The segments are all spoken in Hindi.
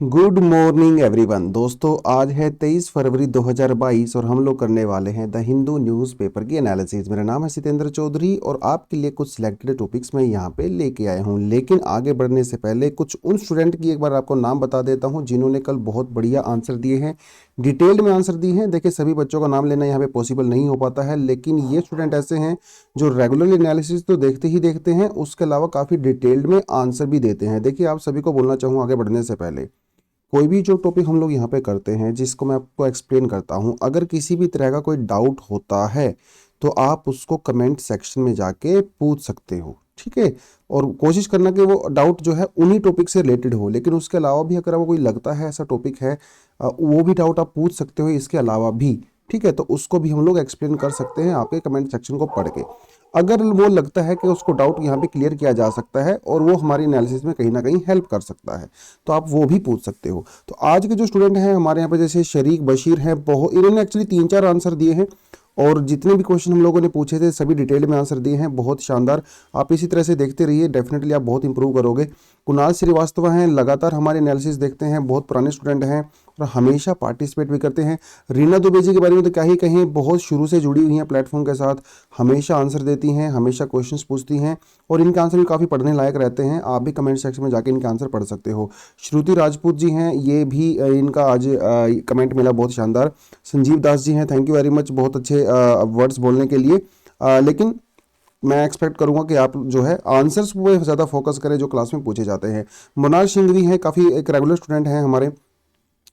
Good morning everyone. दोस्तों आज है 23 फरवरी 2022 और हम लोग करने वाले हैं द हिंदू न्यूज़पेपर की एनालिसिस। मेरा नाम है सितेंद्र चौधरी और आपके लिए कुछ सिलेक्टेड टॉपिक्स मैं यहाँ पे लेके आया हूँ। लेकिन आगे बढ़ने से पहले कुछ उन स्टूडेंट की एक बार आपको नाम बता देता हूँ जिन्होंने कल बहुत बढ़िया आंसर दिए हैं, डिटेल्ड में आंसर दिए हैं। देखिए सभी बच्चों का नाम लेना यहाँ पे पॉसिबल नहीं हो पाता है, लेकिन ये स्टूडेंट ऐसे हैं जो रेगुलरली एनालिसिस तो देखते ही देखते हैं, उसके अलावा काफ़ी डिटेल्ड में आंसर भी देते हैं। देखिए आप सभी को बोलना चाहूँगा आगे बढ़ने से पहले, कोई भी जो टॉपिक हम लोग यहाँ पे करते हैं जिसको मैं आपको एक्सप्लेन करता हूँ, अगर किसी भी तरह का कोई डाउट होता है तो आप उसको कमेंट सेक्शन में जाके पूछ सकते हो, ठीक है। और कोशिश करना कि वो डाउट जो है उन्हीं टॉपिक से रिलेटेड हो, लेकिन उसके अलावा भी अगर आपको कोई लगता है ऐसा टॉपिक है, वो भी डाउट आप पूछ सकते हो इसके अलावा भी, ठीक है। तो उसको भी हम लोग एक्सप्लेन कर सकते हैं आपके कमेंट सेक्शन को पढ़ के। अगर वो लगता है कि उसको डाउट यहाँ पे क्लियर किया जा सकता है और वो हमारी एनालिसिस में कहीं ना कहीं हेल्प कर सकता है, तो आप वो भी पूछ सकते हो। तो आज के जो स्टूडेंट हैं हमारे यहाँ पे, जैसे शरीक बशीर हैं, बहुत इन्होंने एक्चुअली 3-4 आंसर दिए हैं और जितने भी क्वेश्चन हम लोगों ने पूछे थे सभी डिटेल में आंसर दिए हैं, बहुत शानदार। आप इसी तरह से देखते रहिए, डेफिनेटली आप बहुत इंप्रूव करोगे। कुणाल श्रीवास्तव हैं, लगातार हमारे एनालिसिस देखते हैं, बहुत पुराने स्टूडेंट हैं और हमेशा पार्टिसिपेट भी करते हैं। रीना दुबे जी के बारे में तो क्या ही कहें, बहुत शुरू से जुड़ी हुई हैं प्लेटफॉर्म के साथ, हमेशा आंसर देती हैं, हमेशा क्वेश्चंस पूछती हैं और इनके आंसर भी काफ़ी पढ़ने लायक रहते हैं। आप भी कमेंट सेक्शन में जाके इनके आंसर पढ़ सकते हो। श्रुति राजपूत जी हैं, ये भी इनका आज कमेंट मिला बहुत शानदार। संजीव दास जी हैं, थैंक यू वेरी मच, बहुत अच्छे वर्ड्स बोलने के लिए। लेकिन मैं एक्सपेक्ट करूंगा कि आप जो है आंसर्स पे ज़्यादा फोकस करें जो क्लास में पूछे जाते हैं। मोनाल सिंघवी हैं, काफ़ी एक रेगुलर स्टूडेंट हैं हमारे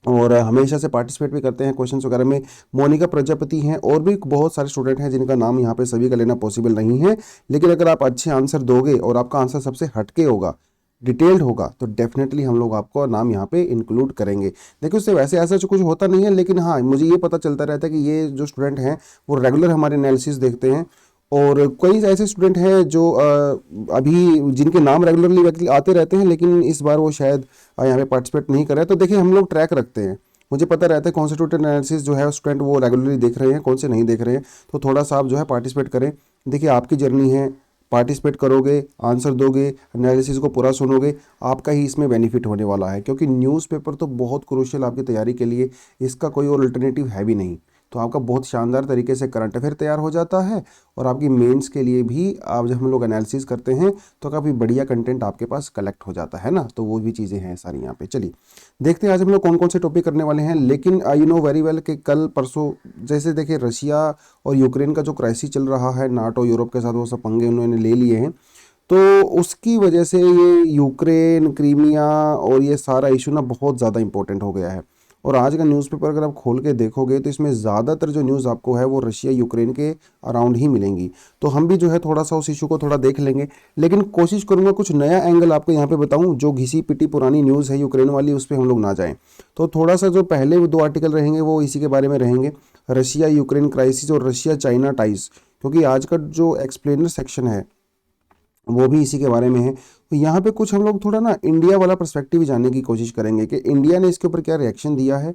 और हमेशा से पार्टिसिपेट भी करते हैं क्वेश्चंस वगैरह में। मोनिका प्रजापति हैं, और भी बहुत सारे स्टूडेंट हैं जिनका नाम यहाँ पे सभी का लेना पॉसिबल नहीं है, लेकिन अगर आप अच्छे आंसर दोगे और आपका आंसर सबसे हटके होगा, डिटेल्ड होगा, तो डेफिनेटली हम लोग आपको नाम यहाँ पे इंक्लूड करेंगे। देखिए उससे वैसे ऐसा कुछ होता नहीं है, लेकिन हाँ मुझे ये पता चलता रहता है कि ये जो स्टूडेंट हैं वो रेगुलर हमारे एनालिसिस देखते हैं। और कई ऐसे स्टूडेंट हैं जो अभी जिनके नाम रेगुलरली आते रहते हैं, लेकिन इस बार वो शायद यहाँ पे पार्टिसिपेट नहीं कर रहे हैं। तो देखिए हम लोग ट्रैक रखते हैं, मुझे पता रहता है कौन से स्टूडेंट एनालिसिस जो है स्टूडेंट वो रेगुलरली देख रहे हैं, कौन से नहीं देख रहे हैं। तो थोड़ा सा आप जो है पार्टिसिपेट करें। देखिए आपकी जर्नी है, पार्टिसिपेट करोगे, आंसर दोगे, एनालिसिस को पूरा सुनोगे, आपका ही इसमें बेनिफिट होने वाला है, क्योंकि न्यूज़पेपर तो बहुत क्रूशियल आपकी तैयारी के लिए, इसका कोई और अल्टरनेटिव है भी नहीं। तो आपका बहुत शानदार तरीके से करंट अफेयर तैयार हो जाता है और आपकी मेंस के लिए भी आप जब हम लोग एनालिसिस करते हैं तो काफ़ी बढ़िया कंटेंट आपके पास कलेक्ट हो जाता है ना। तो वो भी चीज़ें हैं सारी यहाँ पे। चलिए देखते हैं आज हम लोग कौन कौन से टॉपिक करने वाले हैं। लेकिन यू नो वेरी वेल कि कल परसों जैसे देखिए रशिया और यूक्रेन का जो क्राइसिस चल रहा है, नाटो यूरोप के साथ वो सब पंगे उन्होंने ले लिए हैं, तो उसकी वजह से ये यूक्रेन, क्रीमिया और ये सारा इशू ना बहुत ज़्यादा इंपॉर्टेंट हो गया है। और आज का न्यूज़पेपर अगर आप खोल के देखोगे तो इसमें ज़्यादातर जो न्यूज़ आपको है वो रशिया यूक्रेन के अराउंड ही मिलेंगी। तो हम भी जो है थोड़ा सा उस इशू को थोड़ा देख लेंगे, लेकिन कोशिश करूंगा कुछ नया एंगल आपको यहाँ पे बताऊं। जो घिसी पिटी पुरानी न्यूज़ है यूक्रेन वाली उस पर हम लोग ना जाएं। तो थोड़ा सा जो पहले 2 आर्टिकल रहेंगे वो इसी के बारे में रहेंगे, रशिया यूक्रेन क्राइसिस और रशिया चाइना टाइज, क्योंकि आज का जो एक्सप्लेनर सेक्शन है वो भी इसी के बारे में है। तो यहाँ पे कुछ हम लोग थोड़ा ना इंडिया वाला पर्सपेक्टिव जानने की कोशिश करेंगे कि इंडिया ने इसके ऊपर क्या रिएक्शन दिया है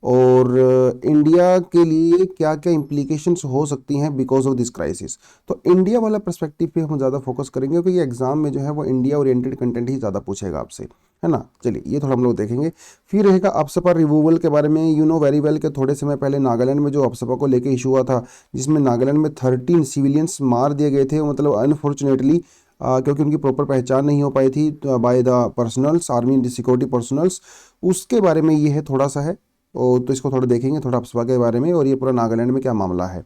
और इंडिया के लिए क्या क्या इम्प्लीकेशंस हो सकती हैं बिकॉज ऑफ दिस क्राइसिस। तो इंडिया वाला पर्सपेक्टिव पे हम ज़्यादा फोकस करेंगे, क्योंकि ये एग्जाम में जो है वो इंडिया ओरिएंटेड कंटेंट ही ज़्यादा पूछेगा आपसे, है ना। चलिए ये थोड़ा हम लोग देखेंगे। फिर रहेगा अफसपा रिमूवल के बारे में। यू नो वेरी वेल के थोड़े समय पहले नागालैंड में जो अफसपा को लेके इशू हुआ था, जिसमें नागालैंड में 13 सिविलियंस मार दिए गए थे, मतलब अनफॉर्चुनेटली, क्योंकि उनकी प्रॉपर पहचान नहीं हो पाई थी by the personals, army security personals. उसके बारे में ये है थोड़ा सा है, और तो इसको थोड़ा देखेंगे थोड़ा अफसपा के बारे में और ये पूरा नागालैंड में क्या मामला है।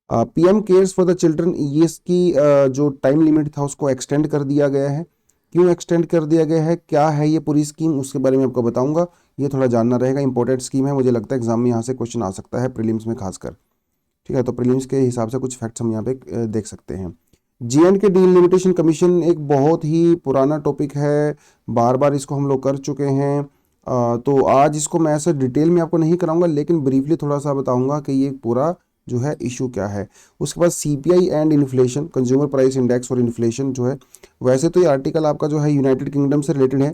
PM cares for the children, ये इसकी जो टाइम लिमिट था उसको एक्सटेंड कर दिया गया है। क्यों एक्सटेंड कर दिया गया है, क्या है ये पूरी स्कीम, उसके बारे में आपको बताऊंगा। ये थोड़ा जानना रहेगा, इंपॉर्टेंट स्कीम है, मुझे लगता है एग्जाम में यहाँ से क्वेश्चन आ सकता है, प्रीलिम्स में खासकर। ठीक है, तो प्रीलिम्स के हिसाब से कुछ फैक्ट्स हम यहाँ पे देख सकते हैं। J&K डिलिमिटेशन कमीशन एक बहुत ही पुराना टॉपिक है, बार बार इसको हम लोग कर चुके हैं। तो आज इसको मैं ऐसे डिटेल में आपको नहीं कराऊंगा, लेकिन ब्रीफली थोड़ा सा बताऊंगा कि ये पूरा जो है इशू क्या है। उसके बाद CPI and inflation, consumer price index और इन्फ्लेशन जो है, वैसे तो ये आर्टिकल आपका जो है यूनाइटेड किंगडम से रिलेटेड है,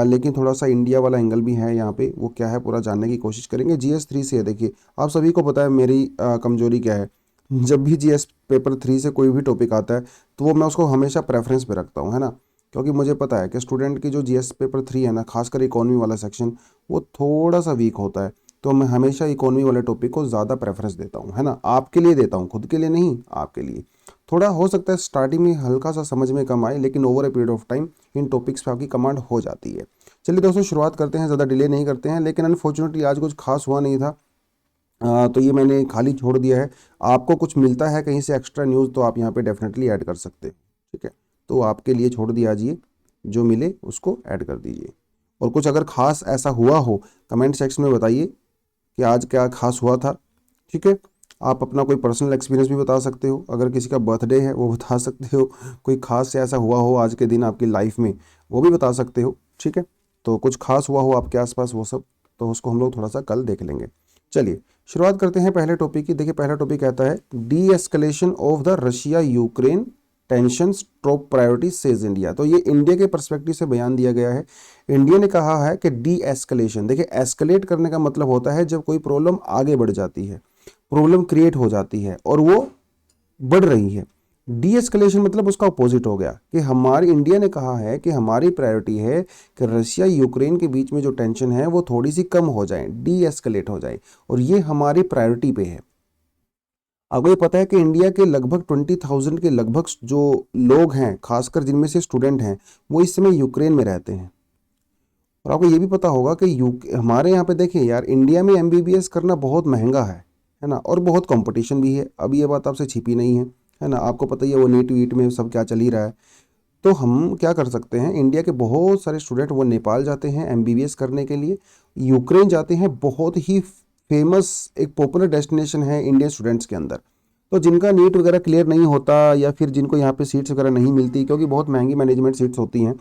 लेकिन थोड़ा सा इंडिया वाला एंगल भी है यहाँ पे, वो क्या है पूरा जानने की कोशिश करेंगे। GS3 से है, देखिए आप सभी को पता है मेरी कमजोरी क्या है, जब भी GS पेपर 3 से कोई भी टॉपिक आता है तो वो मैं उसको हमेशा प्रेफरेंस पे रखता हूँ, है ना। क्योंकि मुझे पता है कि स्टूडेंट की जो जीएस पेपर 3 है ना, खासकर इकोनॉमी वाला सेक्शन, वो थोड़ा सा वीक होता है। तो मैं हमेशा इकोनॉमी वाले टॉपिक को ज़्यादा प्रेफरेंस देता हूँ, है ना, आपके लिए देता हूँ, खुद के लिए नहीं, आपके लिए। थोड़ा हो सकता है स्टार्टिंग में हल्का सा समझ में कम आए, लेकिन over a period of time in topics पे आपकी कमांड हो जाती है। चलिए दोस्तों, शुरुआत करते हैं, ज़्यादा डिले नहीं करते हैं। लेकिन अनफॉर्चुनेटली आज कुछ खास हुआ नहीं था, तो ये मैंने खाली छोड़ दिया है। आपको कुछ मिलता है कहीं से एक्स्ट्रा न्यूज़, तो आप यहाँ पे डेफिनेटली ऐड कर सकते हैं, ठीक है। तो आपके लिए छोड़ दिया, आज ये जो मिले उसको ऐड कर दीजिए। और कुछ अगर खास ऐसा हुआ हो, कमेंट सेक्शन में बताइए कि आज क्या खास हुआ था, ठीक है। आप अपना कोई पर्सनल एक्सपीरियंस भी बता सकते हो, अगर किसी का बर्थडे है वो बता सकते हो, कोई खास से ऐसा हुआ हो आज के दिन आपकी लाइफ में, वो भी बता सकते हो, ठीक है। तो कुछ खास हुआ हो आपके आसपास वो सब, तो उसको हम लोग थोड़ा सा कल देख लेंगे। चलिए शुरुआत करते हैं पहले टॉपिक की। देखिए पहला टॉपिक कहता है D escalation of the Russia Ukraine tensions top priority says India. तो ये इंडिया के पर्सपेक्टिव से बयान दिया गया है। इंडिया ने कहा है कि डी एस्केलेशन, देखिए एस्केलेट करने का मतलब होता है जब कोई प्रॉब्लम आगे बढ़ जाती है, प्रॉब्लम क्रिएट हो जाती है और वो बढ़ रही है। डी एस्केलेशन मतलब उसका अपोजिट हो गया कि हमारी इंडिया ने कहा है कि हमारी प्रायोरिटी है कि रशिया यूक्रेन के बीच में जो टेंशन है वो थोड़ी सी कम हो जाए, डी एस्केलेट हो जाए, और ये हमारी प्रायोरिटी पे है। आपको ये पता है कि इंडिया के लगभग 20,000 के लगभग जो लोग हैं, खासकर जिनमें से स्टूडेंट हैं, वो इस समय यूक्रेन में रहते हैं। और आपको ये भी पता होगा कि हमारे यहाँ पे देखिए यार, इंडिया में एमबीबीएस करना बहुत महंगा है ना, और बहुत कंपटीशन भी है। अब ये बात आपसे छिपी नहीं है ना, आपको पता ही है वो नीट वीट में सब क्या चल ही रहा है। तो हम क्या कर सकते हैं, इंडिया के बहुत सारे स्टूडेंट वो नेपाल जाते हैं एमबीबीएस करने के लिए, यूक्रेन जाते हैं, बहुत ही फेमस एक पॉपुलर डेस्टिनेशन है इंडियन स्टूडेंट्स के अंदर। तो जिनका नीट वगैरह क्लियर नहीं होता, या फिर जिनको यहाँ पे सीट्स वगैरह नहीं मिलती, क्योंकि बहुत महंगी मैनेजमेंट सीट्स होती हैं,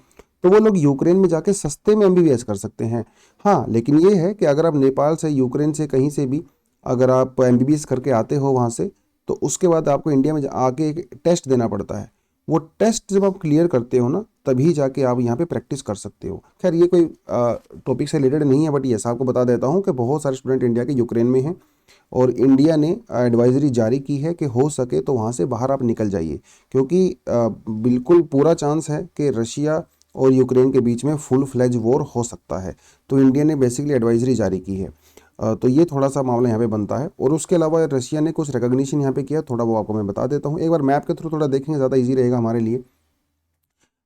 तो वो लोग यूक्रेन में जाके सस्ते में एमबीबीएस कर सकते हैं। हाँ, लेकिन ये है कि अगर आप नेपाल से, यूक्रेन से, कहीं से भी अगर आप एमबीबीएस करके आते हो वहाँ से, तो उसके बाद आपको इंडिया में आके एक टेस्ट देना पड़ता है। वो टेस्ट जब आप क्लियर करते हो ना, तभी जाके आप यहाँ पे प्रैक्टिस कर सकते हो। खैर ये कोई टॉपिक से रिलेटेड नहीं है, बट ये आपको बता देता हूँ कि बहुत सारे स्टूडेंट इंडिया के यूक्रेन में हैं, और इंडिया ने एडवाइजरी जारी की है कि हो सके तो वहाँ से बाहर आप निकल जाइए, क्योंकि बिल्कुल पूरा चांस है कि रशिया और यूक्रेन के बीच में फुल फ्लेज वॉर हो सकता है। तो इंडिया ने बेसिकली एडवाइजरी जारी की है। तो ये थोड़ा सा मामला यहाँ पे बनता है। और उसके अलावा रशिया ने कुछ रिकॉग्निशन यहाँ पे किया, थोड़ा वो आपको मैं बता देता हूँ। एक बार मैप के थ्रू थोड़ा देखेंगे, ज़्यादा इजी रहेगा हमारे लिए।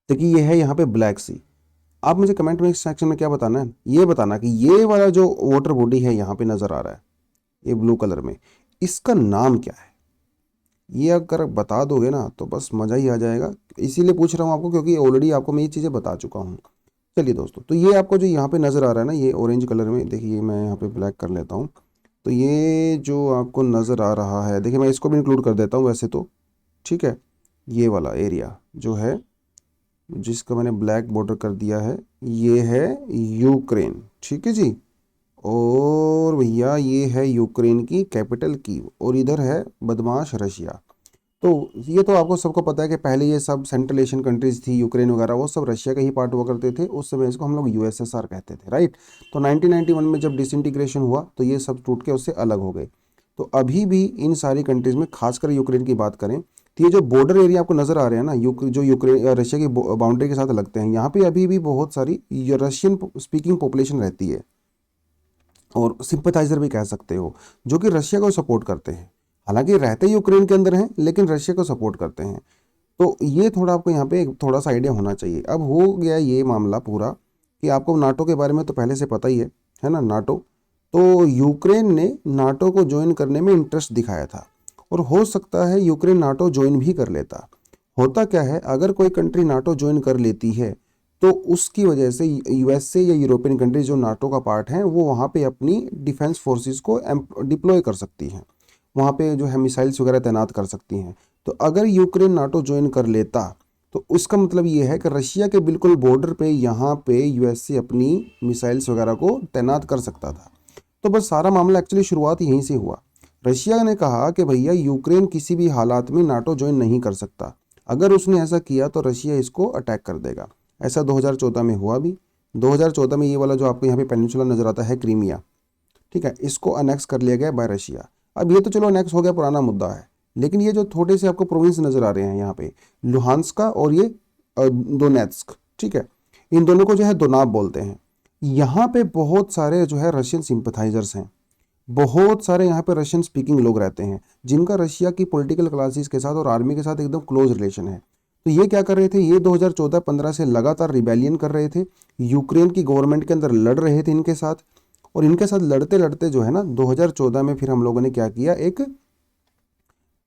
देखिए ये है यहाँ पे ब्लैक सी। आप मुझे कमेंट में सेक्शन में क्या बताना है, ये बताना कि ये वाला जो वाटर बॉडी है यहाँ पे नज़र आ रहा है, ये ब्लू कलर में, इसका नाम क्या है। ये अगर बता दोगे ना तो बस मज़ा ही आ जाएगा। इसीलिए पूछ रहा हूँ आपको, क्योंकि ऑलरेडी आपको मैं ये चीज़ें बता चुका हूँ। चलिए दोस्तों, तो ये आपको जो यहाँ पे नज़र आ रहा है ना, ये ऑरेंज कलर में, देखिए मैं यहाँ पे ब्लैक कर लेता हूँ। तो ये जो आपको नज़र आ रहा है, देखिए मैं इसको भी इंक्लूड कर देता हूँ वैसे तो, ठीक है। ये वाला एरिया जो है, जिसका मैंने ब्लैक बॉर्डर कर दिया है, ये है यूक्रेन, ठीक है जी। और भैया ये है यूक्रेन की कैपिटल कीव, और इधर है बदमाश रशिया। तो ये तो आपको सबको पता है कि पहले ये सब सेंट्रल एशियन कंट्रीज थी, यूक्रेन वगैरह, वो सब रशिया का ही पार्ट हुआ करते थे। उस समय इसको हम लोग यूएसएसआर कहते थे, राइट। तो 1991 में जब डिसइंटीग्रेशन हुआ तो ये सब टूट के उससे अलग हो गए। तो अभी भी इन सारी कंट्रीज में, खासकर यूक्रेन की बात करें, तो ये जो बॉर्डर एरिया आपको नज़र आ रहे हैं ना, जो यूक्रेन रशिया की बाउंड्री के साथ लगते हैं, यहाँ पे अभी भी बहुत सारी रशियन स्पीकिंग पॉपुलेशन रहती है, और सिंपथाइजर भी कह सकते हो, जो कि रशिया को सपोर्ट करते हैं। हालांकि रहते यूक्रेन के अंदर हैं, लेकिन रशिया को सपोर्ट करते हैं। तो ये थोड़ा आपको यहाँ पे थोड़ा सा आइडिया होना चाहिए। अब हो गया ये मामला पूरा कि आपको नाटो के बारे में तो पहले से पता ही है ना, नाटो। तो यूक्रेन ने नाटो को ज्वाइन करने में इंटरेस्ट दिखाया था, और हो सकता है यूक्रेन नाटो ज्वाइन भी कर लेता। होता क्या है, अगर कोई कंट्री नाटो ज्वाइन कर लेती है, तो उसकी वजह से यूएसए या यूरोपियन कंट्री जो नाटो का पार्ट है, वो वहाँ पे अपनी डिफेंस फोर्सेस को डिप्लॉय कर सकती हैं, वहाँ पे जो है मिसाइल्स वगैरह तैनात कर सकती हैं। तो अगर यूक्रेन नाटो ज्वाइन कर लेता, तो उसका मतलब ये है कि रशिया के बिल्कुल बॉर्डर पे यहाँ पे यूएसए अपनी मिसाइल्स वगैरह को तैनात कर सकता था। तो बस सारा मामला एक्चुअली शुरुआत यहीं से हुआ। रशिया ने कहा कि भैया यूक्रेन किसी भी हालात में नाटो ज्वाइन नहीं कर सकता, अगर उसने ऐसा किया तो रशिया इसको अटैक कर देगा। ऐसा 2014 में हुआ भी। 2014 में ये वाला जो आपको यहाँ पे पेनिनसुला नजर आता है, क्रीमिया, ठीक है, इसको अनेक्स कर लिया गया बाय रशिया। अब ये तो चलो अनेक्स हो गया, पुराना मुद्दा है, लेकिन ये जो थोड़े से आपको प्रोविंस नजर आ रहे हैं यहाँ पे, लुहांस्का और ये दोनेत्स्क, ठीक है, इन दोनों को जो है दोनाब बोलते हैं। यहाँ पे बहुत सारे जो है रशियन सिंपथाइजर्स हैं, बहुत सारे यहाँ पे रशियन स्पीकिंग लोग रहते हैं जिनका रशिया की पॉलिटिकल क्लासेस के साथ और आर्मी के साथ एकदम क्लोज रिलेशन है। तो ये क्या कर रहे थे, ये 2014-15 से लगातार रिबेलियन कर रहे थे, यूक्रेन की गवर्नमेंट के अंदर लड़ रहे थे इनके साथ। और इनके साथ लड़ते लड़ते जो है ना 2014 में फिर हम लोगों ने क्या किया, एक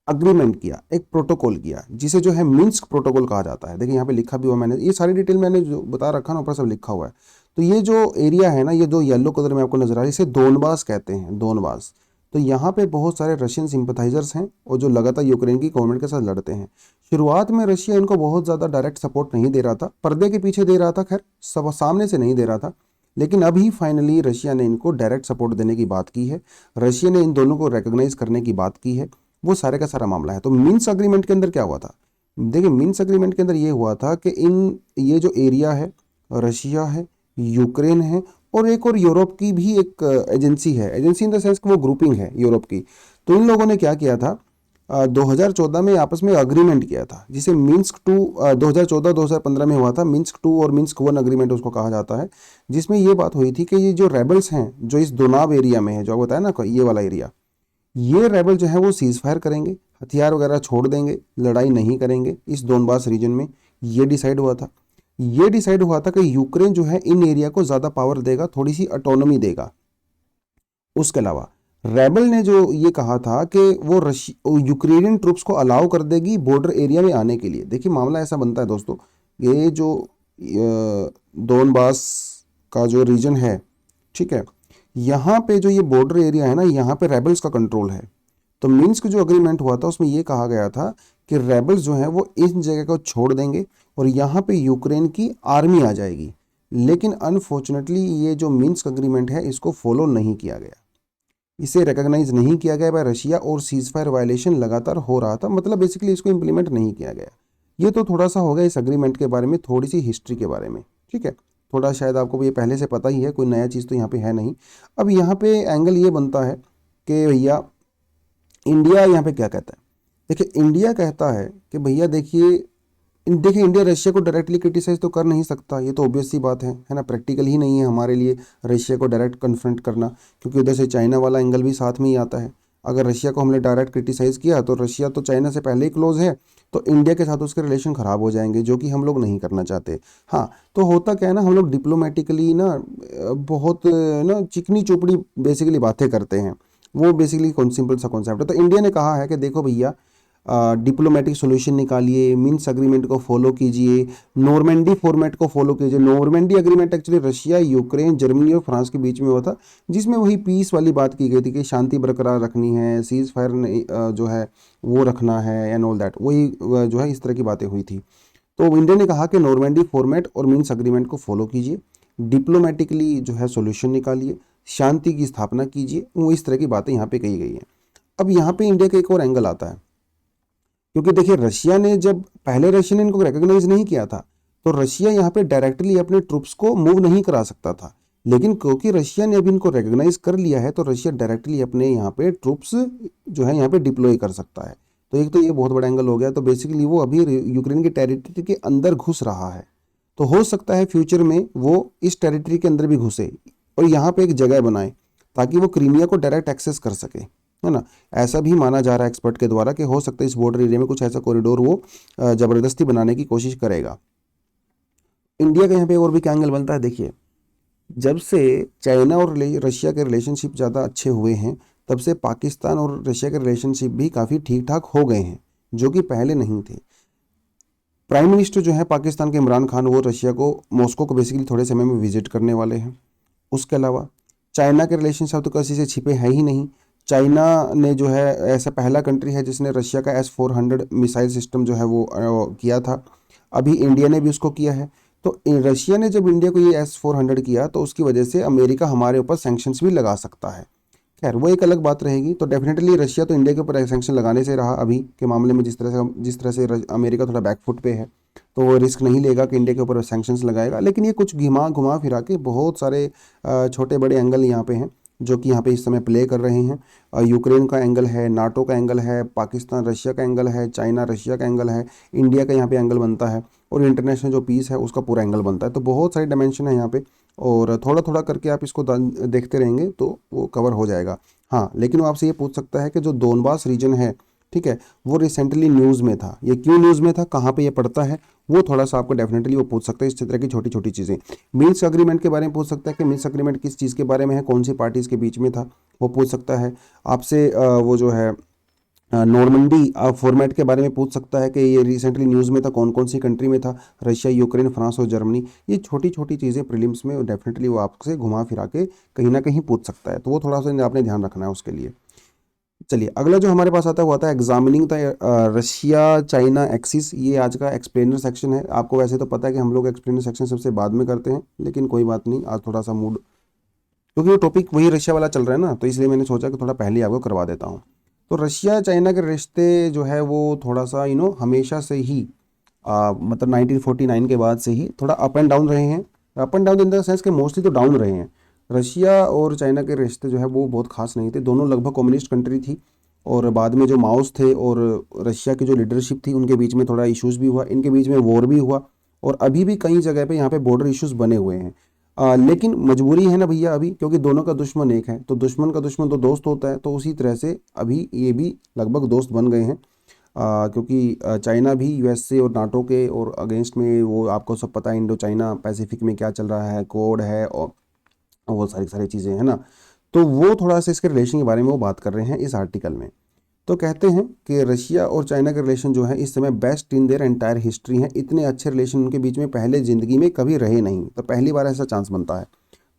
अग्रीमेंट किया, एक प्रोटोकॉल किया, जिसे जो है मिन्स्क प्रोटोकॉल कहा जाता है। देखिए यहाँ पे लिखा भी हुआ, मैंने ये सारी डिटेल मैंने जो बता रखा ना ऊपर सब लिखा हुआ है। तो ये जो एरिया है ना, ये जो येलो कलर में आपको नजर आ रहा है, इसे दोनबास कहते हैं, दोनबास। तो यहाँ पे बहुत सारे रशियन सिंपथाइजर्स हैं और जो लगातार यूक्रेन की गवर्नमेंट के साथ लड़ते हैं। शुरुआत में रशिया इनको बहुत ज़्यादा डायरेक्ट सपोर्ट नहीं दे रहा था, पर्दे के पीछे दे रहा था, खैर सब सामने से नहीं दे रहा था। लेकिन अभी फाइनली रशिया ने इनको डायरेक्ट सपोर्ट देने की बात की है, रशिया ने इन दोनों को रिकॉग्नाइज करने की बात की है, वो सारे का सारा मामला है। तो मिन्स्क अग्रीमेंट के अंदर क्या हुआ था, देखिए मिन्स्क अग्रीमेंट के अंदर ये हुआ था कि ये जो एरिया है, रशिया है, यूक्रेन है और एक और यूरोप की भी एक एजेंसी है, एजेंसी इन द सेंस कि वो ग्रुपिंग है यूरोप की। तो इन लोगों ने क्या किया था, 2014 में आपस में अग्रीमेंट किया था, जिसे मिन्स्क टू 2014-2015 में हुआ था, मिन्स्क टू और मिन्स्क वन अग्रीमेंट उसको कहा जाता है। जिसमें ये बात हुई थी कि ये जो रेबल्स हैं जो इस दोनाब एरिया में है, जो बताया ना ये वाला एरिया, ये रेबल जो है वो सीज फायर करेंगे, हथियार वगैरह छोड़ देंगे, लड़ाई नहीं करेंगे इस दोनबास रीजन में। ये डिसाइड हुआ था। ये डिसाइड हुआ था कि यूक्रेन जो है इन एरिया को ज़्यादा पावर देगा, थोड़ी सी ऑटोनॉमी देगा। उसके अलावा रेबल ने जो ये कहा था कि वो यूक्रेनियन ट्रूप्स को अलाउ कर देगी बॉर्डर एरिया में आने के लिए। देखिए मामला ऐसा बनता है दोस्तों, ये जो दोनबास का जो रीजन है, ठीक है, यहाँ पे जो ये बॉर्डर एरिया है ना, यहाँ पे रेबल्स का कंट्रोल है। तो मिन्स्क जो अग्रीमेंट हुआ था उसमें ये कहा गया था कि रेबल्स जो हैं वो इस जगह को छोड़ देंगे और यहाँ पे यूक्रेन की आर्मी आ जाएगी। लेकिन अनफॉर्चुनेटली ये जो मिन्स्क अग्रीमेंट है इसको फॉलो नहीं किया गया, इसे रिकॉग्नाइज नहीं किया गया बाय रशिया और सीज फायर वायलेशन लगातार हो रहा था, मतलब बेसिकली इसको इम्प्लीमेंट नहीं किया गया। ये तो थोड़ा सा हो गया इस अग्रीमेंट के बारे में, थोड़ी सी हिस्ट्री के बारे में, ठीक है, थोड़ा शायद आपको ये पहले से पता ही है, कोई नया चीज़ तो यहाँ पे है नहीं। अब यहाँ पे एंगल ये बनता है कि भैया इंडिया यहाँ पे क्या कहता है। देखिए इंडिया कहता है कि भैया देखिए इंडिया रशिया को डायरेक्टली क्रिटिसाइज तो कर नहीं सकता, ये तो ऑब्वियस सी बात है ना, प्रैक्टिकल ही नहीं है हमारे लिए रशिया को डायरेक्ट कन्फ्रंट करना, क्योंकि उधर से चाइना वाला एंगल भी साथ में ही आता है। अगर रशिया को हमने डायरेक्ट क्रिटिसाइज किया तो रशिया तो चाइना से पहले ही क्लोज है, तो इंडिया के साथ उसके रिलेशन ख़राब हो जाएंगे, जो कि हम लोग नहीं करना चाहते। हाँ, तो होता क्या है ना, हम लोग डिप्लोमेटिकली ना बहुत ना चिकनी चुपड़ी बेसिकली बातें करते हैं, वो बेसिकली सिंपल सा कॉन्सेप्ट है। तो इंडिया ने कहा है कि देखो भैया डिप्लोमेटिक सोल्यूशन निकालिए, मिन्स्क अग्रीमेंट को फॉलो कीजिए, नॉर्मेंडी फॉर्मेट को फॉलो कीजिए। Normandy agreement actually Russia, Ukraine, Germany और फ्रांस के बीच में हुआ था, जिसमें वही पीस वाली बात की गई थी कि शांति बरकरार रखनी है, सीज फायर जो है वो रखना है एंड ऑल दैट, वही जो है इस तरह की बातें हुई थी। तो इंडिया ने कहा कि नॉर्मेंडी फॉर्मेट और मिन्स्क अग्रीमेंट को फॉलो कीजिए, डिप्लोमेटिकली जो है सोल्यूशन निकालिए, शांति की स्थापना कीजिए, वो इस तरह की बातें यहाँ पे कही गई हैं। अब यहाँ पे इंडिया का एक और एंगल आता है, क्योंकि देखिए रशिया ने जब पहले रशिया ने इनको रिकॉग्नाइज नहीं किया था, तो रशिया यहाँ पे डायरेक्टली अपने ट्रूप्स को मूव नहीं करा सकता था। लेकिन क्योंकि रशिया ने अभी इनको रिकॉग्नाइज कर लिया है, तो रशिया डायरेक्टली अपने यहाँ पे ट्रूप्स जो है यहाँ पे डिप्लॉय कर सकता है। तो एक तो ये बहुत बड़ा एंगल हो गया। तो बेसिकली वो अभी यूक्रेन की टेरिटरी के अंदर घुस रहा है, तो हो सकता है फ्यूचर में वो इस टेरिटरी के अंदर भी घुसे और यहाँ पे एक जगह बनाए ताकि वो क्रीमिया को डायरेक्ट एक्सेस कर सके, है ना। ऐसा भी माना जा रहा है एक्सपर्ट के द्वारा कि हो सकता है इस बॉर्डर एरिया में कुछ ऐसा कॉरिडोर वो ज़बरदस्ती बनाने की कोशिश करेगा। इंडिया का यहाँ पे और भी क्या एंगल बनता है, देखिए जब से चाइना और रशिया के रिलेशनशिप ज़्यादा अच्छे हुए हैं, तब से पाकिस्तान और रशिया के रिलेशनशिप भी काफ़ी ठीक ठाक हो गए हैं, जो कि पहले नहीं थे। प्राइम मिनिस्टर जो है पाकिस्तान के इमरान खान, वो रशिया को, मॉस्को को बेसिकली थोड़े समय में विजिट करने वाले हैं। उसके अलावा चाइना के रिलेशनशिप तो किसी से छिपे हैं ही नहीं। चाइना ने जो है ऐसा पहला कंट्री है जिसने रशिया का S-400 मिसाइल सिस्टम जो है वो किया था। अभी इंडिया ने भी उसको किया है। तो रशिया ने जब इंडिया को ये S-400 किया तो उसकी वजह से अमेरिका हमारे ऊपर सैंक्शंस भी लगा सकता है। खैर वो एक अलग बात रहेगी। तो डेफिनेटली रशिया तो इंडिया के ऊपर सैंक्शन लगाने से रहा अभी के मामले में, जिस तरह से अमेरिका थोड़ा बैकफुट पे है, तो वो रिस्क नहीं लेगा कि इंडिया के ऊपर सैंक्शंस लगाएगा। लेकिन ये कुछ घुमा फिरा के बहुत सारे छोटे बड़े एंगल यहाँ पे हैं जो कि यहाँ पे इस समय प्ले कर रहे हैं। यूक्रेन का एंगल है, नाटो का एंगल है, पाकिस्तान रशिया का एंगल है, चाइना रशिया का एंगल है, इंडिया का यहाँ पे एंगल बनता है। और इंटरनेशनल जो पीस है उसका पूरा एंगल बनता है। तो बहुत सारी डायमेंशन है यहाँ पे, और थोड़ा थोड़ा करके आप इसको देखते रहेंगे तो वो कवर हो जाएगा। हाँ, लेकिन वो आपसे ये पूछ सकता है कि जो दोनबास रीजन है, ठीक है, वो रिसेंटली न्यूज़ में था, ये क्यों न्यूज़ में था, कहाँ पे ये पड़ता है, वो थोड़ा सा आपको डेफिनेटली वो पूछ सकता है। इस तरह की छोटी छोटी चीज़ें। मिन्स्क अग्रीमेंट के बारे में पूछ सकता है कि मिन्स्क अग्रीमेंट किस चीज़ के बारे में है, कौन सी पार्टीज़ के बीच में था, वो पूछ सकता है आपसे। वो जो है नॉर्मंडी फॉर्मेट के बारे में पूछ सकता है कि ये रिसेंटली न्यूज़ में था, कौन कौन सी कंट्री में था, रशिया, यूक्रेन, फ्रांस और जर्मनी। ये छोटी छोटी चीज़ें प्रीलिम्स में डेफिनेटली वो आपसे घुमा फिरा के कहीं ना कहीं पूछ सकता है, तो वो थोड़ा सा आपने ध्यान रखना है उसके लिए। चलिए, अगला जो हमारे पास आता है वो आता है examining the Russia China axis. ये आज का एक्सप्लेनर सेक्शन है। आपको वैसे तो पता है कि हम लोग एक्सप्लेनर सेक्शन सबसे बाद में करते हैं, लेकिन कोई बात नहीं, आज थोड़ा सा मूड, क्योंकि वो टॉपिक वही रशिया वाला चल रहा है ना, तो इसलिए मैंने सोचा कि थोड़ा पहले ही आपको करवा देता हूँ। तो रशिया चाइना के रिश्ते जो है वो थोड़ा सा हमेशा से ही मतलब 1949 के बाद से ही थोड़ा अप एंड डाउन रहे हैं। Up and down in the sense कि मोस्टली तो डाउन रहे हैं। रशिया और चाइना के रिश्ते जो है वो बहुत खास नहीं थे। दोनों लगभग कम्युनिस्ट कंट्री थी, और बाद में जो माओस थे और रशिया की जो लीडरशिप थी उनके बीच में थोड़ा इश्यूज भी हुआ, इनके बीच में वॉर भी हुआ, और अभी भी कई जगह पे यहाँ पे बॉर्डर इश्यूज बने हुए हैं। लेकिन मजबूरी है ना भैया अभी, क्योंकि दोनों का दुश्मन एक है, तो दुश्मन का दुश्मन तो दोस्त होता है, तो उसी तरह से अभी ये भी लगभग दोस्त बन गए हैं। क्योंकि चाइना भी यूएसए और नाटो के और अगेंस्ट में, वो आपको सब पता है इंडो चाइना पैसिफिक में क्या चल रहा है, कोड है और वो सारी सारी चीज़ें हैं ना। तो वो थोड़ा सा इसके रिलेशन के बारे में वो बात कर रहे हैं इस आर्टिकल में। तो कहते हैं कि रशिया और चाइना के रिलेशन जो है इस समय best in their entire history हैं। इतने अच्छे रिलेशन उनके बीच में पहले ज़िंदगी में कभी रहे नहीं, तो पहली बार ऐसा चांस बनता है।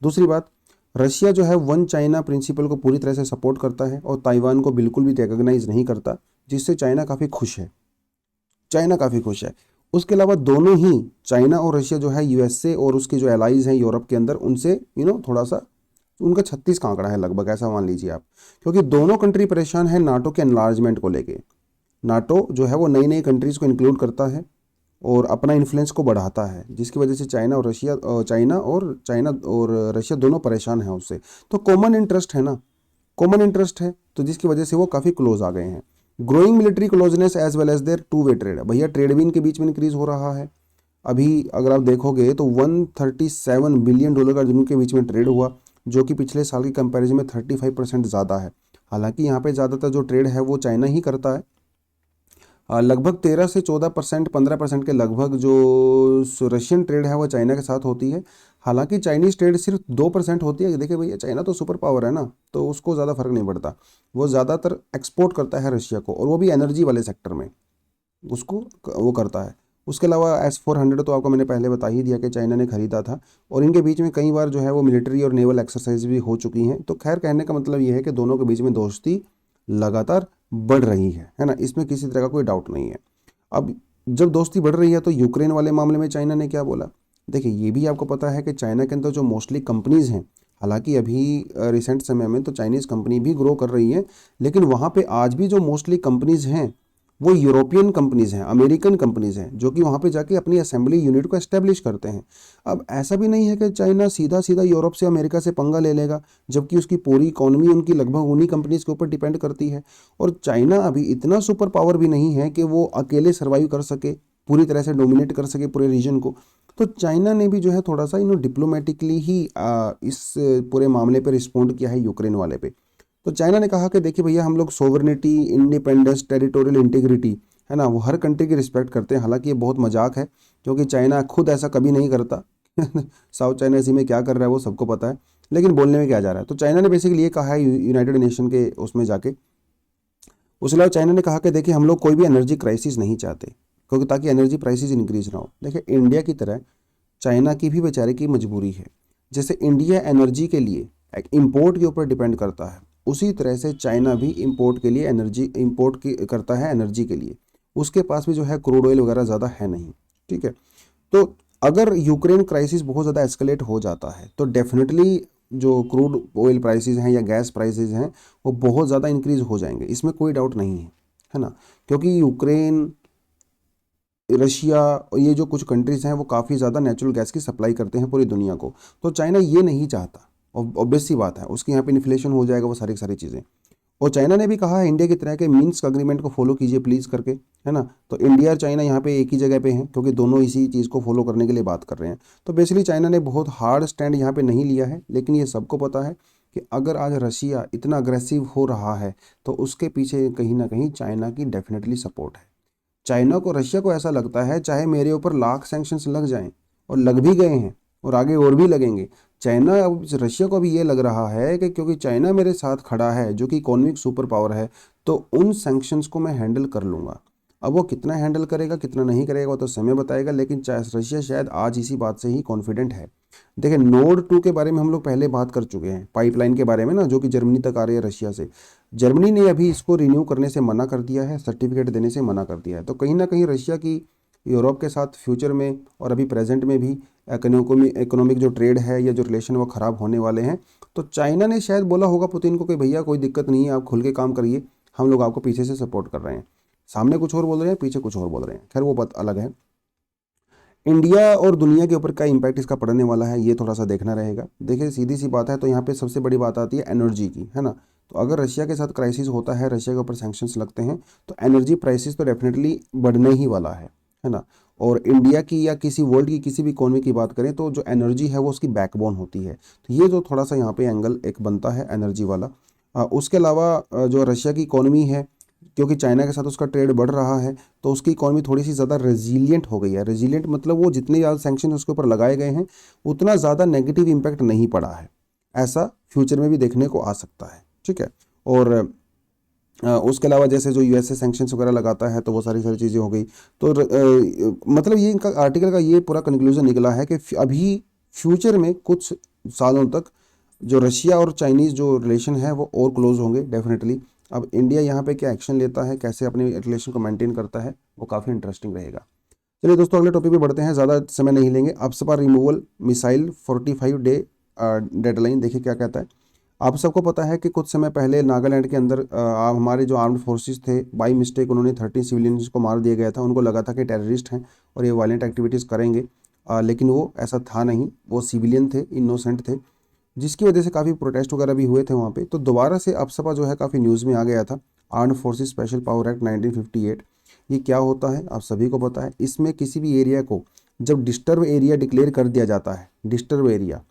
दूसरी बात, रशिया जो है वन चाइना प्रिंसिपल को पूरी तरह से सपोर्ट करता है और ताइवान को बिल्कुल भी रिकॉग्नाइज नहीं करता, जिससे चाइना काफ़ी खुश है। चाइना काफ़ी खुश है। उसके अलावा दोनों ही, चाइना और रशिया जो है यूएसए और उसके जो एलाइज हैं यूरोप के अंदर, उनसे थोड़ा सा उनका 36 का आंकड़ा है लगभग, ऐसा मान लीजिए आप। क्योंकि दोनों कंट्री परेशान है नाटो के एनलार्जमेंट को लेके। नाटो जो है वो नई नई कंट्रीज़ को इंक्लूड करता है और अपना इन्फ्लुएंस को बढ़ाता है, जिसकी वजह से चाइना और रशिया दोनों परेशान हैं उससे। तो कॉमन इंटरेस्ट है ना, कॉमन इंटरेस्ट है, तो जिसकी वजह से वो काफ़ी क्लोज आ गए हैं। Growing military closeness as well as their two way trade, भैया ट्रेड भी इनके बीच में इंक्रीज हो रहा है। अभी अगर आप देखोगे तो $137 बिलियन का जिनके बीच में ट्रेड हुआ, जो कि पिछले साल की कंपैरिजन में 35% ज़्यादा है। हालांकि यहाँ पे ज़्यादातर जो ट्रेड है वो चाइना ही करता है। लगभग 13 से 14%, 15% के लगभग जो रशियन ट्रेड है वो चाइना के साथ होती है। हालांकि चाइनीज़ ट्रेड सिर्फ 2% होती है। देखिए भैया, चाइना तो सुपर पावर है ना, तो उसको ज़्यादा फर्क नहीं पड़ता। वो ज़्यादातर एक्सपोर्ट करता है रशिया को, और वो भी एनर्जी वाले सेक्टर में उसको वो करता है। उसके अलावा S-400 तो आपको मैंने पहले बता ही दिया कि चाइना ने खरीदा था, और इनके बीच में कई बार जो है वो मिलिट्री और नेवल एक्सरसाइज भी हो चुकी हैं। तो खैर, कहने का मतलब ये है कि दोनों के बीच में दोस्ती लगातार बढ़ रही है ना, इसमें किसी तरह का कोई डाउट नहीं है। अब जब दोस्ती बढ़ रही है तो यूक्रेन वाले मामले में चाइना ने क्या बोला। देखिए, ये भी आपको पता है कि चाइना के अंदर जो मोस्टली कंपनीज़ हैं, हालांकि अभी रिसेंट समय में तो चाइनीज़ कंपनी भी ग्रो कर रही है, लेकिन वहाँ पे आज भी जो मोस्टली कंपनीज़ हैं वो यूरोपियन कंपनीज़ हैं, अमेरिकन कंपनीज़ हैं, जो कि वहाँ पे जाके अपनी असेंबली यूनिट को एस्टेब्लिश करते हैं। अब ऐसा भी नहीं है कि चाइना सीधा सीधा यूरोप से अमेरिका से पंगा ले लेगा, जबकि उसकी पूरी इकोनॉमी उनकी लगभग उन्हीं कंपनीज़ के ऊपर डिपेंड करती है। और चाइना अभी इतना सुपर पावर भी नहीं है कि वो अकेले सर्वाइव कर सके, पूरी तरह से डोमिनेट कर सके पूरे रीजन को। तो चाइना ने भी जो है थोड़ा सा डिप्लोमेटिकली ही इस पूरे मामले पर रिस्पॉन्ड किया है यूक्रेन वाले पे। तो चाइना ने कहा कि देखिए भैया, हम लोग सोवरेनिटी, इंडिपेंडेंस, टेरिटोरियल इंटीग्रिटी, है ना, वो हर कंट्री की रिस्पेक्ट करते हैं। हालांकि ये बहुत मजाक है, क्योंकि चाइना खुद ऐसा कभी नहीं करता। साउथ चाइना सी में क्या कर रहा है वो सबको पता है, लेकिन बोलने में क्या जा रहा है। तो चाइना ने बेसिकली ये कहा है यूनाइटेड नेशन के उसमें जाके। उसके अलावा चाइना ने कहा कि देखिए, हम लोग कोई भी एनर्जी क्राइसिस नहीं चाहते, क्योंकि ताकि एनर्जी प्राइसेस इंक्रीज ना हो। देखिए, इंडिया की तरह चाइना की भी बेचारे की मजबूरी है। जैसे इंडिया एनर्जी के लिए इंपोर्ट के ऊपर डिपेंड करता है, उसी तरह से चाइना भी इंपोर्ट के लिए एनर्जी इंपोर्ट की करता है एनर्जी के लिए। उसके पास भी जो है क्रूड ऑयल वगैरह ज़्यादा है नहीं, ठीक है। तो अगर यूक्रेन क्राइसिस बहुत ज़्यादा एस्केलेट हो जाता है तो डेफिनेटली जो क्रूड ऑयल प्राइसेस हैं या गैस प्राइसेस हैं वो बहुत ज़्यादा इंक्रीज हो जाएंगे, इसमें कोई डाउट नहीं है ना। क्योंकि यूक्रेन, रशिया और ये जो कुछ कंट्रीज़ हैं वो काफ़ी ज़्यादा नेचुरल गैस की सप्लाई करते हैं पूरी दुनिया को। तो चाइना ये नहीं चाहता, और ऑब्वियस सी बात है, उसके यहाँ पे इन्फ्लेशन हो जाएगा, वो सारी सारी चीज़ें। और चाइना ने भी कहा है इंडिया की तरह के मिन्स्क अग्रीमेंट को फॉलो कीजिए प्लीज़ करके, है ना। तो इंडिया और चाइना यहाँ पे एक ही जगह पे हैं क्योंकि दोनों इसी चीज़ को फॉलो करने के लिए बात कर रहे हैं। तो बेसिकली चाइना ने बहुत हार्ड स्टैंड यहाँ पे नहीं लिया है, लेकिन ये सबको पता है कि अगर आज रशिया इतना अग्रेसिव हो रहा है तो उसके पीछे कहीं ना कहीं चाइना की डेफिनेटली सपोर्ट है। चाइना को, रशिया को ऐसा लगता है चाहे मेरे ऊपर लाख सैंक्शंस लग जाएं, और लग भी गए हैं और आगे और भी लगेंगे। चाइना, अब रशिया को भी ये लग रहा है कि क्योंकि चाइना मेरे साथ खड़ा है जो कि इकोनॉमिक सुपर पावर है, तो उन सैंक्शंस को मैं हैंडल कर लूँगा। अब वो कितना हैंडल करेगा कितना नहीं करेगा वो तो समय बताएगा, लेकिन रशिया शायद आज इसी बात से ही कॉन्फिडेंट है। देखिए नोड 2 के बारे में हम लोग पहले बात कर चुके हैं, पाइपलाइन के बारे में ना, जो कि जर्मनी तक आ रही है रशिया से। जर्मनी ने अभी इसको रिन्यू करने से मना कर दिया है, सर्टिफिकेट देने से मना कर दिया है। तो कहीं ना कहीं रशिया की यूरोप के साथ फ्यूचर में और अभी प्रेजेंट में भी इकोनॉमिक जो ट्रेड है या जो रिलेशन वो ख़राब होने वाले हैं। तो चाइना ने शायद बोला होगा पुतिन को कि भैया कोई दिक्कत नहीं है, आप खुल के काम करिए, हम लोग आपको पीछे से सपोर्ट कर रहे हैं। सामने कुछ और बोल रहे हैं, पीछे कुछ और बोल रहे हैं, खैर वो बात अलग है। इंडिया और दुनिया के ऊपर क्या इम्पैक्ट इसका पड़ने वाला है ये थोड़ा सा देखना रहेगा। देखिए सीधी सी बात है, तो यहाँ पे सबसे बड़ी बात आती है एनर्जी की, है ना। तो अगर रशिया के साथ क्राइसिस होता है, रशिया के ऊपर सैंक्शंस लगते हैं, तो एनर्जी प्राइसेस तो डेफिनेटली बढ़ने ही वाला है ना। और इंडिया की या किसी वर्ल्ड की किसी भी इकोनॉमी की बात करें तो जो एनर्जी है वो उसकी बैकबोन होती है। तो ये जो थोड़ा सा यहाँ पे एंगल एक बनता है एनर्जी वाला। उसके अलावा जो रशिया की इकोनॉमी है, क्योंकि चाइना के साथ उसका ट्रेड बढ़ रहा है, तो उसकी इकोनॉमी थोड़ी सी ज़्यादा रेजिलियंट हो गई है। रेजिलियंट मतलब वो जितने ज़्यादा सैंक्शन उसके ऊपर लगाए गए हैं उतना ज़्यादा नेगेटिव इम्पैक्ट नहीं पड़ा है। ऐसा फ्यूचर में भी देखने को आ सकता है, ठीक है। और उसके अलावा जैसे जो यूएसए सैंक्शंस वगैरह लगाता है तो वो सारी सारी चीज़ें हो गई। तो मतलब ये इनका आर्टिकल का ये पूरा कंक्लूजन निकला है कि अभी फ्यूचर में कुछ सालों तक जो रशिया और चाइनीज़ जो रिलेशन है वो और क्लोज होंगे डेफिनेटली। अब इंडिया यहाँ पे क्या एक्शन लेता है, कैसे अपने रिलेशन को मेंटेन करता है, वो काफ़ी इंटरेस्टिंग रहेगा। चलिए दोस्तों अगले टॉपिक पे बढ़ते हैं, ज़्यादा समय नहीं लेंगे। AFSPA removal missile 45 day deadline, देखिए क्या कहता है। आप सबको पता है कि कुछ समय पहले नागालैंड के अंदर हमारे जो आर्म्ड फोर्सेस थे, बाई मिस्टेक उन्होंने 30 सिविलियंस को मार दिया गया था। उनको लगा था कि टेररिस्ट हैं और ये वायलेंट एक्टिविटीज़ करेंगे, लेकिन वो ऐसा था नहीं, वो सिविलियन थे, इनोसेंट थे, जिसकी वजह से काफ़ी प्रोटेस्ट वगैरह भी हुए थे वहाँ पे। तो दोबारा से आपसपा जो है काफ़ी न्यूज़ में आ गया था। Armed forces special power act 1958, ये क्या होता है आप सभी को पता है। इसमें किसी भी एरिया को जब डिस्टर्ब एरिया डिक्लेयर कर दिया जाता है, डिस्टर्ब एरिया,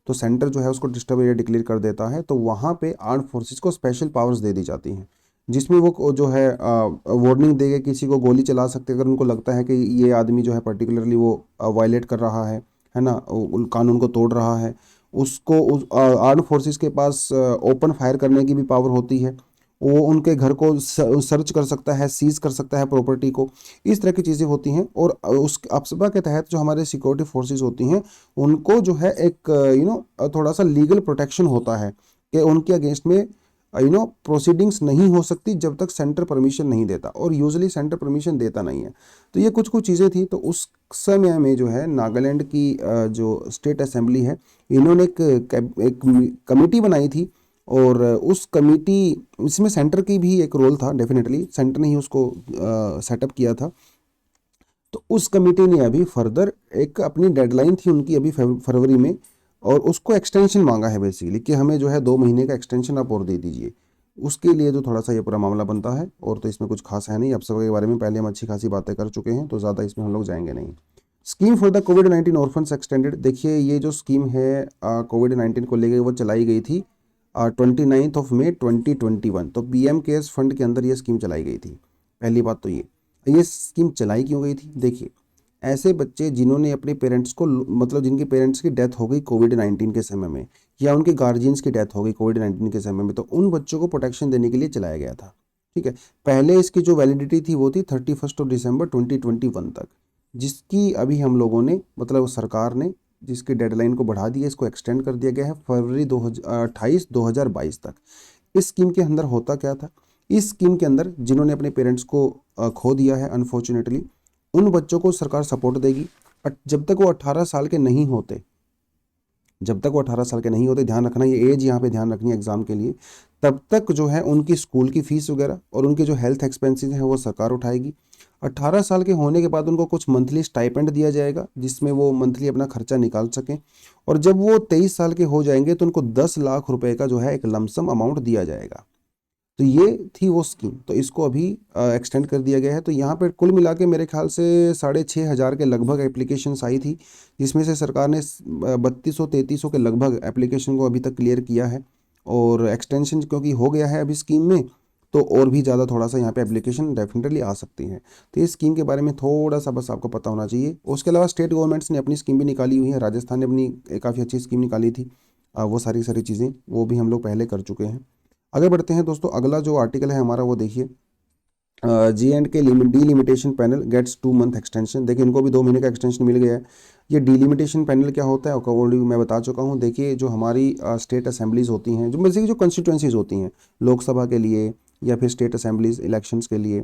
तो सेंटर जो है उसको डिस्टर्ब एरिया डिक्लेयर कर देता है, तो वहाँ पे आर्म्ड फोर्सेस को स्पेशल पावर्स दे दी जाती हैं, जिसमें वो जो है वार्निंग देके किसी को गोली चला सकते हैं अगर उनको लगता है कि ये आदमी जो है पर्टिकुलरली वो वायलेट कर रहा है ना, कानून को तोड़ रहा है। उसको आर्म्ड फोर्सेस के पास ओपन फायर करने की भी पावर होती है। वो उनके घर को सर्च कर सकता है, सीज कर सकता है प्रॉपर्टी को, इस तरह की चीज़ें होती हैं। और उस अप्सपा के तहत जो हमारे सिक्योरिटी फोर्सेस होती हैं उनको जो है एक थोड़ा सा लीगल प्रोटेक्शन होता है कि उनके अगेंस्ट में प्रोसीडिंग्स नहीं हो सकती जब तक सेंटर परमिशन नहीं देता, और यूजुअली सेंटर परमिशन देता नहीं है। तो ये कुछ कुछ चीज़ें थी। तो उस समय में जो है नागालैंड की जो स्टेट असेंबली है, इन्होंने एक कमेटी बनाई थी, और उस कमेटी, इसमें सेंटर की भी एक रोल था, डेफिनेटली सेंटर ने ही उसको सेटअप किया था। तो उस कमेटी ने अभी फर्दर एक अपनी डेडलाइन थी उनकी अभी फरवरी में, और उसको एक्सटेंशन मांगा है बेसिकली कि हमें जो है 2 महीने का एक्सटेंशन आप और दे दीजिए। उसके लिए जो थोड़ा सा ये पूरा मामला बनता है, और तो इसमें कुछ खास है नहीं। अब सब के बारे में पहले हम अच्छी खासी बातें कर चुके हैं, तो ज़्यादा इसमें हम लोग जाएंगे नहीं। Scheme for the covid orphans extended, देखिए ये जो स्कीम है कोविड-19 को लेकर वो चलाई गई थी 29 मई 2021। तो पीएम केयर्स फंड के अंदर ये स्कीम चलाई गई थी। पहली बात तो ये स्कीम चलाई क्यों गई थी, देखिए ऐसे बच्चे जिन्होंने अपने पेरेंट्स को, मतलब जिनके पेरेंट्स की डेथ हो गई कोविड-19 के समय में, या उनके गार्जियंस की डेथ हो गई कोविड-19 के समय में, तो उन बच्चों को प्रोटेक्शन देने के लिए चलाया गया था, ठीक है। पहले इसकी जो वैलिडिटी थी वो थी 31 दिसंबर 2021 तक, जिसकी अभी हम लोगों ने, मतलब सरकार ने जिसकी डेडलाइन को बढ़ा दिया, इसको एक्सटेंड कर दिया गया है फरवरी 2022 तक। इस स्कीम के अंदर होता क्या था, इस स्कीम के अंदर जिन्होंने अपने पेरेंट्स को खो दिया है अनफॉर्चुनेटली, उन बच्चों को सरकार सपोर्ट देगी जब तक वो 18 साल के नहीं होते। जब तक वो 18 साल के नहीं होते, ध्यान रखना ये एज यहाँ पे ध्यान रखनी है एग्जाम के लिए, तब तक जो है उनकी स्कूल की फीस वगैरह और उनके जो हेल्थ एक्सपेंसेस हैं वो सरकार उठाएगी। 18 साल के होने के बाद उनको कुछ मंथली स्टाइपेंड दिया जाएगा जिसमें वो मंथली अपना खर्चा निकाल सकें, और जब वो 23 साल के हो जाएंगे तो उनको 10 लाख रुपए का जो है एक लमसम अमाउंट दिया जाएगा। तो ये थी वो स्कीम, तो इसको अभी एक्सटेंड कर दिया गया है। तो यहाँ पे कुल मिला के मेरे ख्याल से 6,500 के लगभग एप्लीकेशंस आई थी, जिसमें से सरकार ने 3200-3300 के लगभग एप्लीकेशन को अभी तक क्लियर किया है। और एक्सटेंशन क्योंकि हो गया है अभी स्कीम में, तो और भी ज़्यादा थोड़ा सा यहाँ पे एप्लीकेशन डेफिनेटली आ सकती हैं। तो इस स्कीम के बारे में थोड़ा सा बस आपको पता होना चाहिए। उसके अलावा स्टेट गवर्नमेंट्स ने अपनी स्कीम भी निकाली हुई है। राजस्थान ने अपनी काफ़ी अच्छी स्कीम निकाली थी। वो सारी सारी चीज़ें वो भी हम लोग पहले कर चुके हैं। आगे बढ़ते हैं दोस्तों, अगला जो आर्टिकल है हमारा वो देखिए, G&K delimitation panel gets 2 month extension. देखिए इनको भी 2 महीने का एक्सटेंशन मिल गया है। ये डीलिमिटेशन पैनल क्या होता है ऑलरेडी मैं बता चुका हूँ। देखिए जो हमारी स्टेट असेंबलीज होती हैं, जो बेसिकली जो कंस्टिट्यूंसीज होती हैं लोकसभा के लिए या फिर स्टेट असेंबलीज इलेक्शंस के लिए,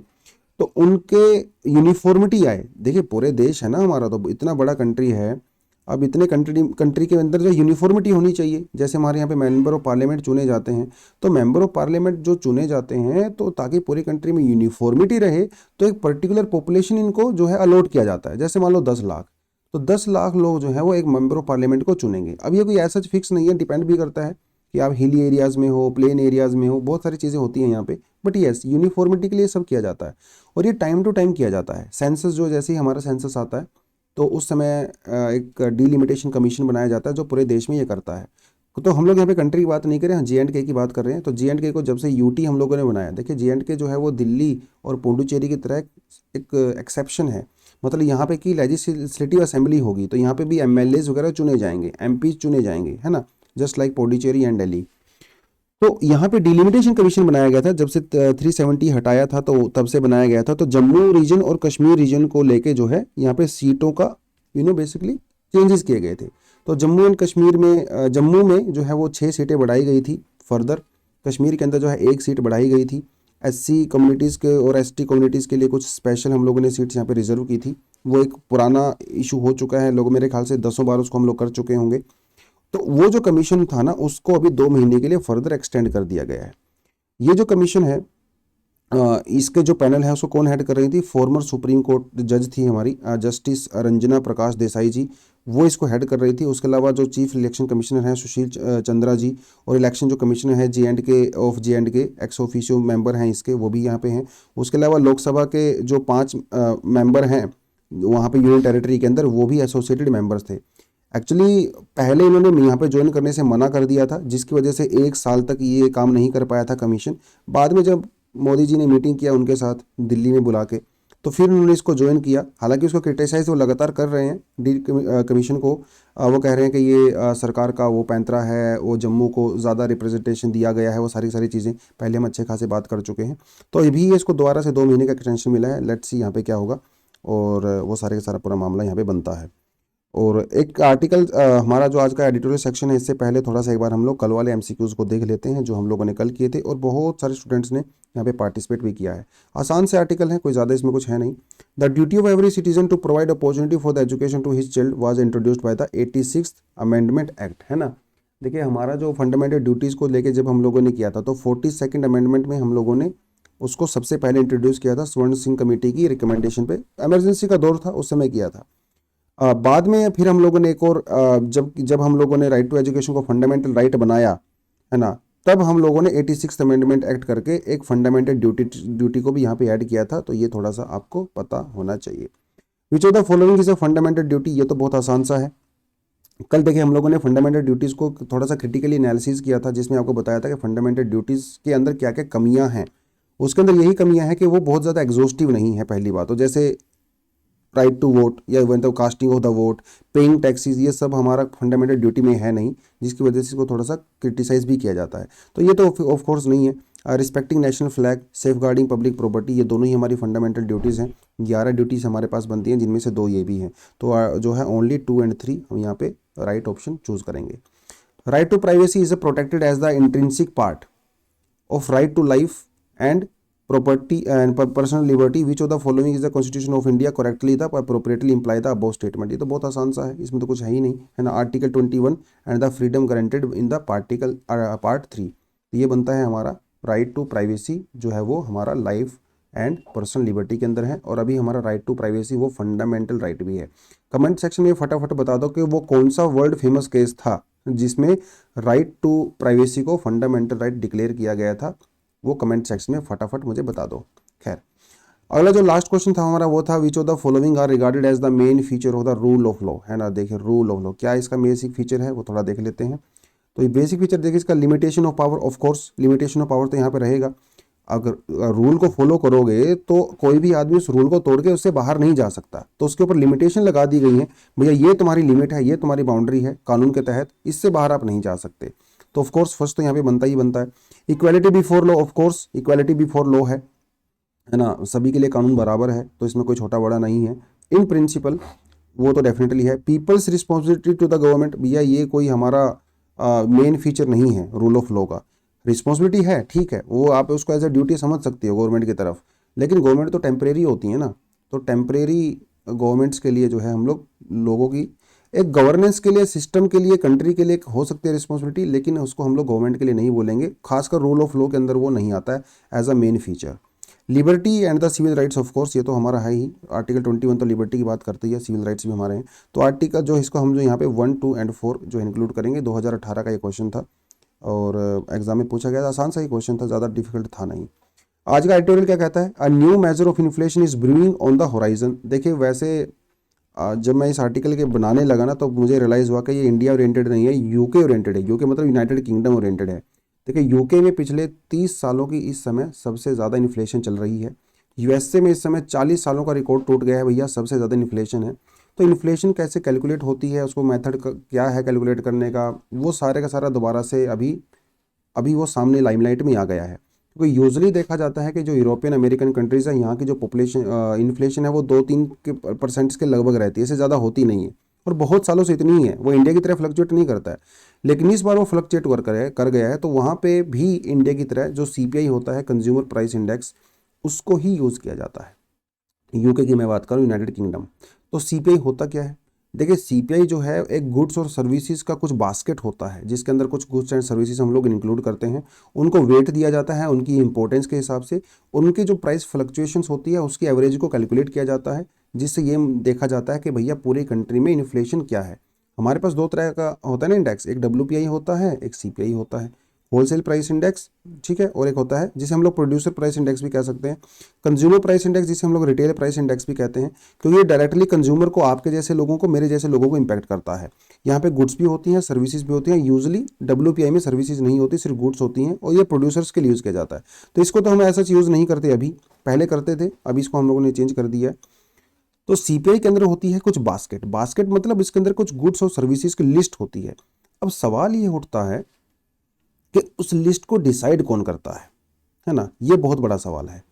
तो उनके यूनिफॉर्मिटी आए। देखिए पूरे देश है ना हमारा, तो इतना बड़ा कंट्री है, अब इतने कंट्री के अंदर जो यूनिफॉर्मिटी होनी चाहिए। जैसे हमारे यहाँ पे मेंबर ऑफ पार्लियामेंट चुने जाते हैं, तो मेंबर ऑफ पार्लियामेंट जो चुने जाते हैं, तो ताकि पूरी कंट्री में यूनिफॉर्मिटी रहे, तो एक पर्टिकुलर पॉपुलेशन इनको जो है अलॉट किया जाता है। जैसे मान लो 10 लाख, तो 10 लाख लोग जो है वो एक मेंबर ऑफ पार्लियामेंट को चुनेंगे। अब ये कोई ऐसा फिक्स नहीं है, डिपेंड भी करता है कि आप हिली एरियाज़ में हो, प्लेन एरियाज़ में हो, बहुत सारी चीज़ें होती हैं यहाँ पे। बट येस, यूनिफॉर्मिटी के लिए सब किया जाता है, और ये टाइम टू टाइम किया जाता है। सेंसस जो जैसे ही हमारा सेंसस आता है, तो उस समय एक डीलिमिटेशन कमीशन बनाया जाता है जो पूरे देश में ये करता है। तो हम लोग यहाँ पे कंट्री की बात नहीं कर रहे हैं, J&K की बात कर रहे हैं। तो J&K को जब से यूटी हम लोगों ने बनाया, देखिए J&K जो है वो दिल्ली और पुडुचेरी की तरह एक एक्सेप्शन है। मतलब यहाँ पे की लेजिस्लेटिव असेंबली होगी, तो यहाँ पे भी MLAs वगैरह चुने जाएंगे, MP चुने जाएंगे, है ना, just like Puducherry and Delhi. तो यहाँ पे डिलिमिटेशन कमीशन बनाया गया था, जब से 370 हटाया था तो तब से बनाया गया था। तो जम्मू रीजन और कश्मीर रीजन को लेके जो है यहाँ पे सीटों का बेसिकली चेंजेस किए गए थे। तो जम्मू एंड कश्मीर में जम्मू में जो है वो 6 सीटें बढ़ाई गई थी फर्दर। कश्मीर के अंदर जो है 1 सीट बढ़ाई गई थी। SC कम्युनिटीज़ के और ST कम्युनिटीज़ के लिए कुछ स्पेशल हम लोगों ने सीट्स यहाँ पे रिजर्व की थी। वो एक पुराना इशू हो चुका है, लोग मेरे ख्याल से 10 बार उसको हम लोग कर चुके होंगे। तो वो जो कमीशन था ना, उसको अभी 2 महीने के लिए फर्दर एक्सटेंड कर दिया गया है। ये जो कमीशन है, इसके जो पैनल है उसको कौन हेड कर रही थी? फॉर्मर सुप्रीम कोर्ट जज थी हमारी जस्टिस रंजना प्रकाश देसाई जी, वो इसको हेड कर रही थी। उसके अलावा जो चीफ इलेक्शन कमिश्नर हैं सुशील चंद्रा जी, और इलेक्शन जो कमिश्नर है J&K एक्स ऑफिशियो मेंबर हैं इसके, वो भी यहाँ पे हैं। उसके अलावा लोकसभा के जो 5 मेंबर हैं वहाँ पे यूनियन टेरिटरी के अंदर, वो भी एसोसिएटेड मेंबर्स थे। एक्चुअली पहले इन्होंने यहाँ पे ज्वाइन करने से मना कर दिया था, जिसकी वजह से 1 साल तक ये काम नहीं कर पाया था कमीशन। बाद में जब मोदी जी ने मीटिंग किया उनके साथ दिल्ली में बुला के, तो फिर उन्होंने इसको ज्वाइन किया। हालांकि उसको क्रिटिसाइज वो लगातार कर रहे हैं कमीशन को। वो कह रहे हैं कि ये सरकार का वो पैंतरा है, वो जम्मू को ज़्यादा रिप्रेजेंटेशन दिया गया है, वो सारी सारी चीज़ें पहले हम अच्छे खासे बात कर चुके हैं। तो अभी भी इसको दोबारा से 2 महीने का एक्सटेंशन मिला है। लेट्स सी यहाँ पे क्या होगा, और वो सारे का सारा पूरा मामला यहाँ पे बनता है। और एक आर्टिकल हमारा जो आज का एडिटोरियल सेक्शन है, इससे पहले थोड़ा सा एक बार हम लोग कल वाले MCQs को देख लेते हैं जो हम लोगों ने कल किए थे, और बहुत सारे स्टूडेंट्स ने यहाँ पे पार्टिसिपेट भी किया है। आसान से आर्टिकल है, कोई ज़्यादा इसमें कुछ है नहीं। The duty of every citizen to provide opportunity for the education to his child was introduced by the 86th amendment act, है ना। देखिए हमारा जो फंडामेंटल ड्यूटीज़ को लेके जब हम लोगों ने किया था, तो 42nd अमेंडमेंट में हम लोगों ने उसको सबसे पहले इंट्रोड्यूस किया था स्वर्ण सिंह कमेटी की रिकमेंडेशन पे। इमरजेंसी का दौर था, उस समय किया था। बाद में फिर हम लोगों ने एक और जब जब हम लोगों ने राइट टू एजुकेशन को फंडामेंटल राइट बनाया, है ना, तब हम लोगों ने 86th अमेंडमेंट एक्ट करके एक फंडामेंटल ड्यूटी को भी यहाँ पे ऐड किया था। तो ये थोड़ा सा आपको पता होना चाहिए। विच of the following is a fundamental duty, ये तो बहुत आसान सा है। कल देखिए हम लोगों ने फंडामेंटल ड्यूटीज़ को थोड़ा सा क्रिटिकली एनालिसिस किया था, जिसमें आपको बताया था कि फंडामेंटल ड्यूटीज़ के अंदर क्या क्या कमियां हैं। उसके अंदर यही कमियां हैं कि वो बहुत ज़्यादा एग्जॉस्टिव नहीं है, पहली बात। तो जैसे राइट टू वोट या इवन तो casting of the vote, paying taxes, ये सब हमारा फंडामेंटल ड्यूटी में है नहीं, जिसकी वजह से इसको थोड़ा सा क्रिटिसाइज भी किया जाता है। तो ये तो ऑफ कोर्स नहीं है। Respecting national flag, safeguarding public property, ये दोनों ही हमारी फंडामेंटल ड्यूटीज़ हैं। 11 ड्यूटीज़ हमारे पास बनती हैं, जिनमें से 2 ये भी हैं। तो जो है ओनली 2 and 3 हम यहाँ पे राइट ऑप्शन चूज करेंगे। Right to privacy is protected as the intrinsic part of right to life and property and personal liberty, which of the following is the constitution of India correctly the appropriately imply the above statement। ये तो बहुत आसान सा है, इसमें तो कुछ है ही नहीं, है ना। Article 21 and the freedom guaranteed in the part 3, ये बनता है हमारा राइट टू प्राइवेसी, जो है वो हमारा लाइफ एंड पर्सनल लिबर्टी के अंदर है। और अभी हमारा राइट टू प्राइवेसी वो फंडामेंटल राइट भी है। कमेंट सेक्शन में फटाफट बता दो कि वो कौन सा वर्ल्ड फेमस केस था जिसमें राइट टू प्राइवेसी को फंडामेंटल राइट डिक्लेयर किया गया था। वो कमेंट सेक्शन में फटाफट मुझे बता दो। खैर, अगला जो लास्ट क्वेश्चन था हमारा वो था which of the following are regarded as the main feature of the rule of law, है ना। देखिए रूल ऑफ लॉ क्या इसका बेसिक फीचर है वो थोड़ा देख लेते हैं। तो ये बेसिक फीचर देखिए इसका limitation of power, of course limitation of power तो यहाँ पे रहेगा। अगर रूल को फॉलो करोगे तो कोई भी आदमी उस रूल को तोड़ के उससे बाहर नहीं जा सकता, तो उसके ऊपर लिमिटेशन लगा दी गई है, भैया ये तुम्हारी लिमिट है, ये तुम्हारी बाउंड्री है कानून के तहत, इससे बाहर आप नहीं जा सकते। तो ऑफ कोर्स फर्स्ट तो यहाँ पे बनता ही बनता है equality before law. Of course equality before law है ना, सभी के लिए कानून बराबर है, तो इसमें कोई छोटा बड़ा नहीं है। इन प्रिंसिपल वो तो डेफिनेटली है। People's responsibility to the government, भैया ये कोई हमारा मेन फीचर नहीं है रूल ऑफ लॉ का। रिस्पॉन्सिबिलिटी है, ठीक है, वो आप उसको एज ए ड्यूटी समझ सकती हो गवर्नमेंट की तरफ, लेकिन गवर्नमेंट तो टेम्परेरी होती है ना। तो टेम्परेरी गवर्नमेंट्स के लिए जो है हम लोगों की एक गवर्नेंस के लिए, सिस्टम के लिए, कंट्री के लिए हो सकती है रिस्पॉन्सिबिलिटी, लेकिन उसको हम लोग गवर्नमेंट के लिए नहीं बोलेंगे, खासकर रूल ऑफ लॉ के अंदर वो नहीं आता है as a main feature. Liberty and the civil rights, of course ये तो हमारा है ही, आर्टिकल 21 तो लिबर्टी की बात करती है, सिविल राइट्स भी हमारे हैं। तो आर्टिकल जो इसको हम जो यहाँ पे 1, 2 एंड 4 जो इंक्लूड करेंगे, 2018 का ये क्वेश्चन था और एग्जाम में पूछा गया था, आसान सा ही क्वेश्चन था, ज़्यादा डिफिकल्ट था नहीं। आज का एडिटोरियल क्या कहता है, a new measure of inflation is brewing on the horizon. देखिए वैसे जब मैं इस आर्टिकल के बनाने लगा ना तो मुझे रियलाइज़ हुआ कि ये इंडिया ओरिएंटेड नहीं है, यूके ओरिएंटेड है। यूके मतलब यूनाइटेड किंगडम ओरिएंटेड है। देखिए यूके में पिछले 30 सालों की इस समय सबसे ज़्यादा इन्फ्लेशन चल रही है। यूएसए में इस समय 40 सालों का रिकॉर्ड टूट गया है, भैया सबसे ज़्यादा इन्फ्लेशन है। तो इन्फ्लेशन कैसे कैलकुलेट होती है, उसको मेथड क्या है कैलकुलेट करने का, वो सारे का सारा दोबारा से अभी वो सामने लाइमलाइट में आ गया है। क्योंकि यूजुअली देखा जाता है कि जो यूरोपियन अमेरिकन कंट्रीज़ है, यहाँ की जो पॉपुलेशन इन्फ्लेशन है वो 2-3% के लगभग रहती है, इससे ज़्यादा होती नहीं है, और बहुत सालों से इतनी ही है। वो इंडिया की तरह फ्लक्चुएट नहीं करता है, लेकिन इस बार वो फ्लक्चुएट कर गया है। तो वहाँ पे भी इंडिया की तरह जो सीपीआई होता है, कंज्यूमर प्राइस इंडेक्स, उसको ही यूज़ किया जाता है। यूके की मैं बात करूँ, यूनाइटेड किंगडम। तो सीपीआई होता क्या है, देखिए सीपीआई जो है एक गुड्स और सर्विसेज का कुछ बास्केट होता है, जिसके अंदर कुछ गुड्स एंड सर्विसेज हम लोग इंक्लूड करते हैं। उनको वेट दिया जाता है उनकी इंपॉर्टेंस के हिसाब से, उनकी जो प्राइस फ्लक्चुएशंस होती है उसकी एवरेज को कैलकुलेट किया जाता है, जिससे ये देखा जाता है कि भैया पूरी कंट्री में इन्फ्लेशन क्या है। हमारे पास दो तरह का होता है ना इंडेक्स, एक डब्ल्यूपीआई होता है, एक सीपीआई होता है, होलसेल प्राइस इंडेक्स, ठीक है, और एक होता है जिसे हम लोग प्रोड्यूसर प्राइस इंडेक्स भी कह सकते हैं, कंज्यूमर प्राइस इंडेक्स जिसे हम लोग रिटेल प्राइस इंडेक्स भी कहते हैं, क्योंकि ये डायरेक्टली कंज्यूमर को, आपके जैसे लोगों को, मेरे जैसे लोगों को इम्पैक्ट करता है। यहाँ पे गुड्स भी होती हैं, सर्विसेज भी होती हैं। यूजुअली डब्ल्यूपीआई में सर्विसेज नहीं होती, सिर्फ गुड्स होती हैं, और ये प्रोड्यूसर्स के लिए यूज़ किया जाता है। तो इसको तो हम ऐसा यूज़ नहीं करते, अभी पहले करते थे, अभी इसको हम लोगों ने चेंज कर दिया है। तो सीपीआई के अंदर होती है कुछ बास्केट, बास्केट मतलब इसके अंदर कुछ गुड्स और सर्विसेज की लिस्ट होती है। अब सवाल ये उठता है कि उस लिस्ट को डिसाइड कौन करता है ना, ये बहुत बड़ा सवाल है।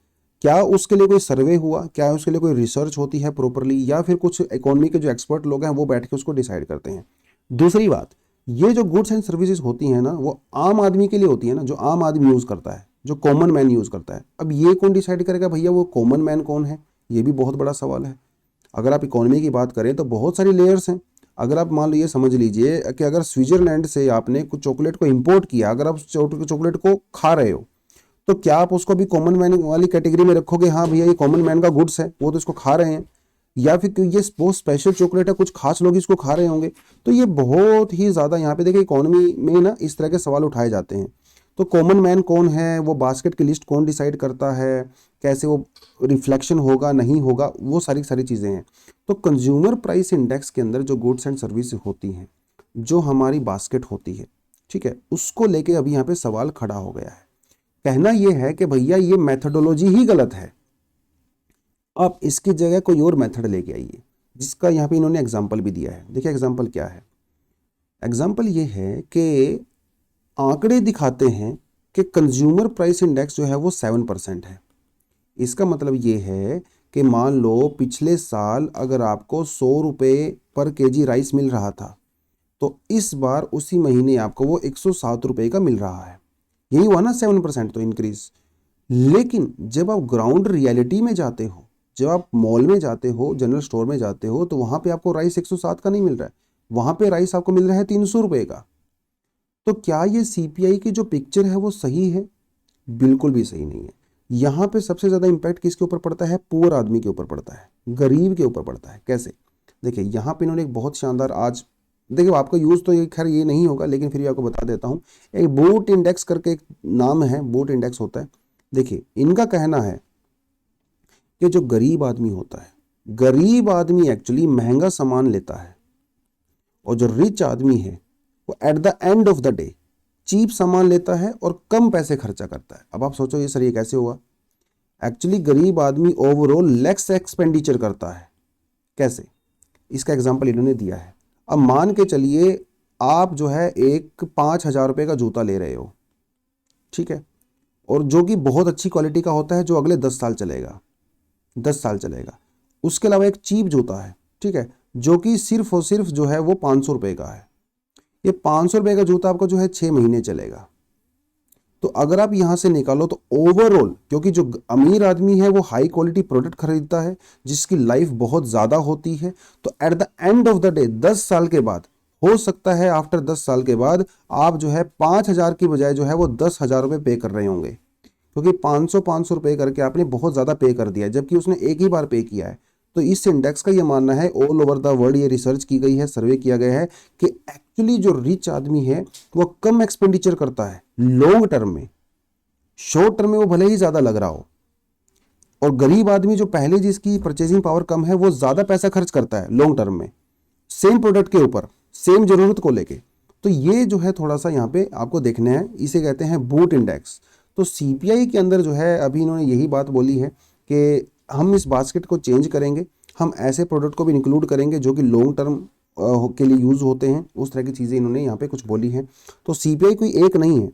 क्या उसके लिए कोई सर्वे हुआ, क्या उसके लिए कोई रिसर्च होती है प्रॉपरली, या फिर कुछ इकोनॉमी के जो एक्सपर्ट लोग हैं वो बैठ के उसको डिसाइड करते हैं। दूसरी बात, ये जो गुड्स एंड सर्विसेज होती हैं ना, वो आम आदमी के लिए होती है ना, जो आम आदमी यूज़ करता है, जो कॉमन मैन यूज़ करता है। अब ये कौन डिसाइड करेगा भैया वो कॉमन मैन कौन है, ये भी बहुत बड़ा सवाल है। अगर आप इकोनॉमी की बात करें तो बहुत सारी लेयर्स हैं। अगर आप मान लीजिए, समझ लीजिए कि अगर स्विट्जरलैंड से आपने कुछ चॉकलेट को इंपोर्ट किया, अगर आप चॉकलेट को खा रहे हो, तो क्या आप उसको भी कॉमन मैन वाली कैटेगरी में रखोगे, हाँ भैया ये कॉमन मैन का गुड्स है, वो तो इसको खा रहे हैं, या फिर क्योंकि ये बहुत स्पेशल चॉकलेट है, कुछ खास लोग इसको खा रहे होंगे। तो ये बहुत ही ज़्यादा यहाँ पे देखिए इकोनॉमी में ना इस तरह के सवाल उठाए जाते हैं। तो कॉमन मैन कौन है, वो बास्केट की लिस्ट कौन डिसाइड करता है, कैसे वो रिफ्लेक्शन होगा नहीं होगा, वो सारी सारी चीज़ें हैं। तो कंज्यूमर प्राइस इंडेक्स के अंदर जो गुड्स एंड सर्विस होती हैं, जो हमारी बास्केट होती है, ठीक है, उसको लेके अभी यहाँ पे सवाल खड़ा हो गया है। कहना ये है कि भैया ये मेथडोलॉजी ही गलत है, आप इसकी जगह कोई और मेथड लेके आइए, जिसका यहाँ पे इन्होंने एग्जाम्पल भी दिया है। देखिए एग्जाम्पल क्या है, एग्जाम्पल ये है कि आंकड़े दिखाते हैं कि कंज्यूमर प्राइस इंडेक्स जो है वो 7% है। इसका मतलब ये है कि मान लो पिछले साल अगर आपको 100 रुपये पर केजी राइस मिल रहा था, तो इस बार उसी महीने आपको वो 107 रुपये का मिल रहा है। यही हुआ ना 7% तो इंक्रीज। लेकिन जब आप ग्राउंड रियलिटी में जाते हो, जब आप मॉल में जाते हो, जनरल स्टोर में जाते हो, तो वहाँ पे आपको राइस 107 का नहीं मिल रहा है, वहाँ पे राइस आपको मिल रहा है 300 रुपये का। तो क्या ये सीपीआई की जो पिक्चर है वो सही है? बिल्कुल भी सही नहीं है। यहाँ पे सबसे ज़्यादा इम्पैक्ट किसके ऊपर पड़ता है? पुअर आदमी के ऊपर पड़ता है, गरीब के ऊपर पड़ता है। कैसे? देखिए यहाँ पे इन्होंने एक बहुत शानदार, आज देखिए आपका यूज़ तो ये खैर ये नहीं होगा, लेकिन फिर भी आपको बता देता हूँ। एक बूट इंडेक्स करके एक नाम है, बूट इंडेक्स होता है, देखिए इनका कहना है कि जो गरीब आदमी होता है, गरीब आदमी एक्चुअली महंगा सामान लेता है और जो रिच आदमी है वो at the end of the day cheap सामान लेता है और कम पैसे खर्चा करता है। अब आप सोचो ये सर ये कैसे हुआ? एक्चुअली गरीब आदमी ओवरऑल लेस एक्सपेंडिचर करता है। कैसे? इसका एग्जाम्पल इन्होंने दिया है। अब मान के चलिए आप जो है एक 5,000 रुपये का जूता ले रहे हो, ठीक है, और जो कि बहुत अच्छी क्वालिटी का होता है, जो अगले 10 साल चलेगा, 10 साल चलेगा। उसके अलावा एक चीप जूता है, ठीक है, जो कि सिर्फ और सिर्फ जो है वो 500 रुपये का है। ये 500 रुपये का जूता आपका जो है 6 महीने चलेगा। तो अगर आप यहां से निकालो तो ओवरऑल, क्योंकि जो अमीर आदमी है वो हाई क्वालिटी प्रोडक्ट खरीदता है जिसकी लाइफ बहुत ज़्यादा होती है, तो eight the end of the day 10 साल के बाद हो सकता है, आफ्टर 10 साल के बाद आप जो है 5,000 की बजाय जो है वो 10,000 रुपये पे कर रहे होंगे, क्योंकि 500 रुपये करके आपने बहुत ज़्यादा पे कर दिया है, जबकि उसने एक ही बार पे किया है। तो इस इंडेक्स का ये मानना है, ऑल ओवर द वर्ल्ड ये रिसर्च की गई है, सर्वे किया गया है कि एक्चुअली जो रिच आदमी है वो कम एक्सपेंडिचर करता है लॉन्ग टर्म में। शॉर्ट टर्म में वो भले ही ज़्यादा लग रहा हो, और गरीब आदमी जो पहले जिसकी परचेजिंग पावर कम है वो ज़्यादा पैसा खर्च करता है लॉन्ग टर्म में सेम प्रोडक्ट के ऊपर, सेम जरूरत को लेके। तो ये जो है थोड़ा सा यहाँ पे आपको देखना है, इसे कहते हैं बूट इंडेक्स। तो सीपीआई के अंदर जो है अभी इन्होंने यही बात बोली है कि हम इस बास्केट को चेंज करेंगे, हम ऐसे प्रोडक्ट को भी इंक्लूड करेंगे जो कि लॉन्ग टर्म के लिए यूज़ होते हैं। उस तरह की चीज़ें इन्होंने यहाँ पे कुछ बोली हैं। तो सीपीआई कोई एक नहीं है,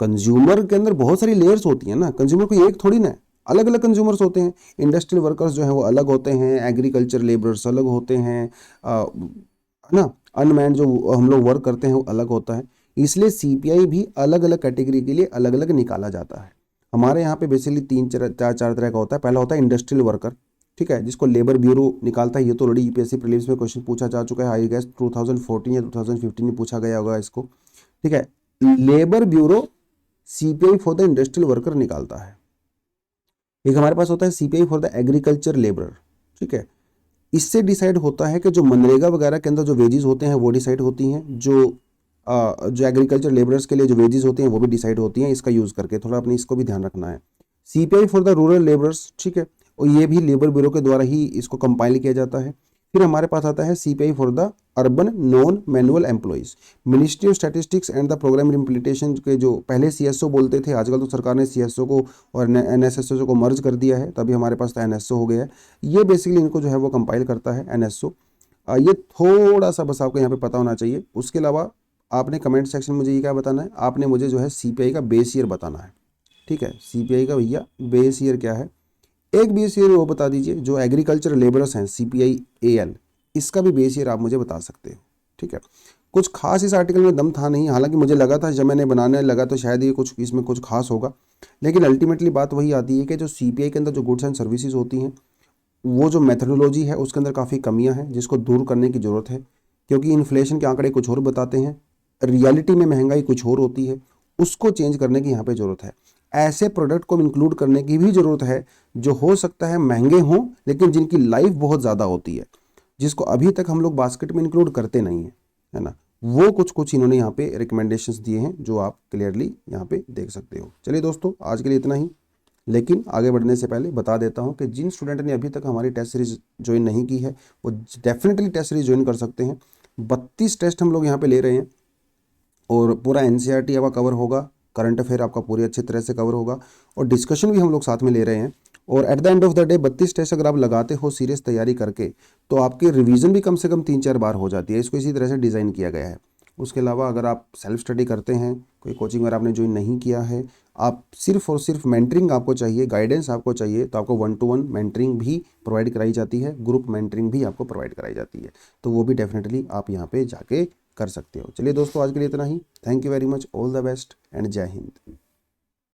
कंज्यूमर के अंदर बहुत सारी लेयर्स होती हैं ना, कंज्यूमर कोई एक थोड़ी ना है, अलग अलग कंज्यूमर्स होते हैं। इंडस्ट्रियल वर्कर्स जो है वो अलग होते हैं, एग्रीकल्चर लेबरर्स अलग होते हैं, है ना, अनमैन्ड जो हम लोग वर्क करते हैं वो अलग होता है। इसलिए सीपीआई भी अलग अलग कैटेगरी के लिए अलग अलग निकाला जाता है। हमारे यहाँ पे बेसिकली तीन चार तरह का होता है। पहला होता है इंडस्ट्रियल वर्कर, ठीक है, जिसको लेबर ब्यूरो निकालता है। ये तो ऑलरेडी यूपीएससी प्रीलिम्स में क्वेश्चन पूछा जा चुका है, आई गेस 2014 या 2015 में पूछा गया होगा इसको, ठीक है। Labour bureau CPI for the industrial worker निकालता है। एक हमारे पास होता है CPI for the agriculture labour, ठीक है। इससे डिसाइड होता है कि जो मनरेगा वगैरह के अंदर जो वेजेस होते हैं वो डिसाइड होती हैं, जो एग्रीकल्चर लेबरर्स के लिए जो वेजेस होते हैं वो भी डिसाइड होती हैं, इसका यूज़ करके थोड़ा अपने इसको भी ध्यान रखना है। CPI for the rural labourers, ठीक है, और ये भी लेबर ब्यूरो के द्वारा ही इसको कंपाइल किया जाता है। फिर हमारे पास आता है CPI for the urban non manual employees. Ministry of statistics and the programme implementation के जो पहले सीएसओ बोलते थे, आजकल तो सरकार ने सीएसओ को और एनएसएसओ को मर्ज कर दिया है, तभी हमारे पास एनएसओ हो गया है। ये बेसिकली इनको जो है वो कंपाइल करता है एनएसओ। ये थोड़ा सा बस आपको यहाँ पे पता होना चाहिए। उसके अलावा आपने कमेंट सेक्शन में मुझे ये क्या बताना है, आपने मुझे जो है सीपीआई का बेस ईयर बताना है, ठीक है। सीपीआई का भैया बेस ईयर क्या है, एक बेस ईयर वो बता दीजिए। जो एग्रीकल्चर लेबरर्स हैं सीपीआई एएल, इसका भी बेस ईयर आप मुझे बता सकते हो, ठीक है। कुछ खास इस आर्टिकल में दम था नहीं, हालांकि मुझे लगा था जब मैंने बनाने लगा तो शायद ये कुछ इसमें कुछ खास होगा, लेकिन अल्टीमेटली बात वही आती है कि जो सीपीआई के अंदर जो गुड्स एंड सर्विसेज होती हैं, वो जो मेथडोलॉजी है उसके अंदर काफ़ी कमियां हैं जिसको दूर करने की ज़रूरत है। क्योंकि इन्फ्लेशन के आंकड़े कुछ और बताते हैं, रियलिटी में महंगाई कुछ और होती है, उसको चेंज करने की यहाँ पे ज़रूरत है। ऐसे प्रोडक्ट को इंक्लूड करने की भी ज़रूरत है जो हो सकता है महंगे हों लेकिन जिनकी लाइफ बहुत ज़्यादा होती है, जिसको अभी तक हम लोग बास्केट में इंक्लूड करते नहीं हैं, है ना। वो कुछ कुछ इन्होंने यहाँ पे रिकमेंडेशंस दिए हैं जो आप क्लियरली यहाँ पे देख सकते हो। चलिए दोस्तों, आज के लिए इतना ही। लेकिन आगे बढ़ने से पहले बता देता हूँ कि जिन स्टूडेंट ने अभी तक हमारी टेस्ट सीरीज ज्वाइन नहीं की है वो डेफिनेटली टेस्ट सीरीज ज्वाइन कर सकते हैं। 32 टेस्ट हम लोग यहाँ पे ले रहे हैं और पूरा एनसीईआरटी आपका कवर होगा, करंट अफेयर आपका पूरी अच्छी तरह से कवर होगा और डिस्कशन भी हम लोग साथ में ले रहे हैं। और at the end of the day 32 test अगर आप लगाते हो सीरियस तैयारी करके तो आपकी रिवीजन भी कम से कम 3-4 बार हो जाती है। इसको इसी तरह से डिज़ाइन किया गया है। उसके अलावा अगर आप सेल्फ स्टडी करते हैं, कोई कोचिंग अगर आपने ज्वाइन नहीं किया है, आप सिर्फ और सिर्फ मेंटरिंग आपको चाहिए, गाइडेंस आपको चाहिए, तो आपको 1-to-1 मेंटरिंग भी प्रोवाइड कराई जाती है, ग्रुप मेंटरिंग भी आपको प्रोवाइड कराई जाती है। तो वो भी डेफिनेटली आप यहाँ पे जाके कर सकते हो। चलिए दोस्तों, आज के लिए इतना ही। Thank you very much, all the best and जय हिंद।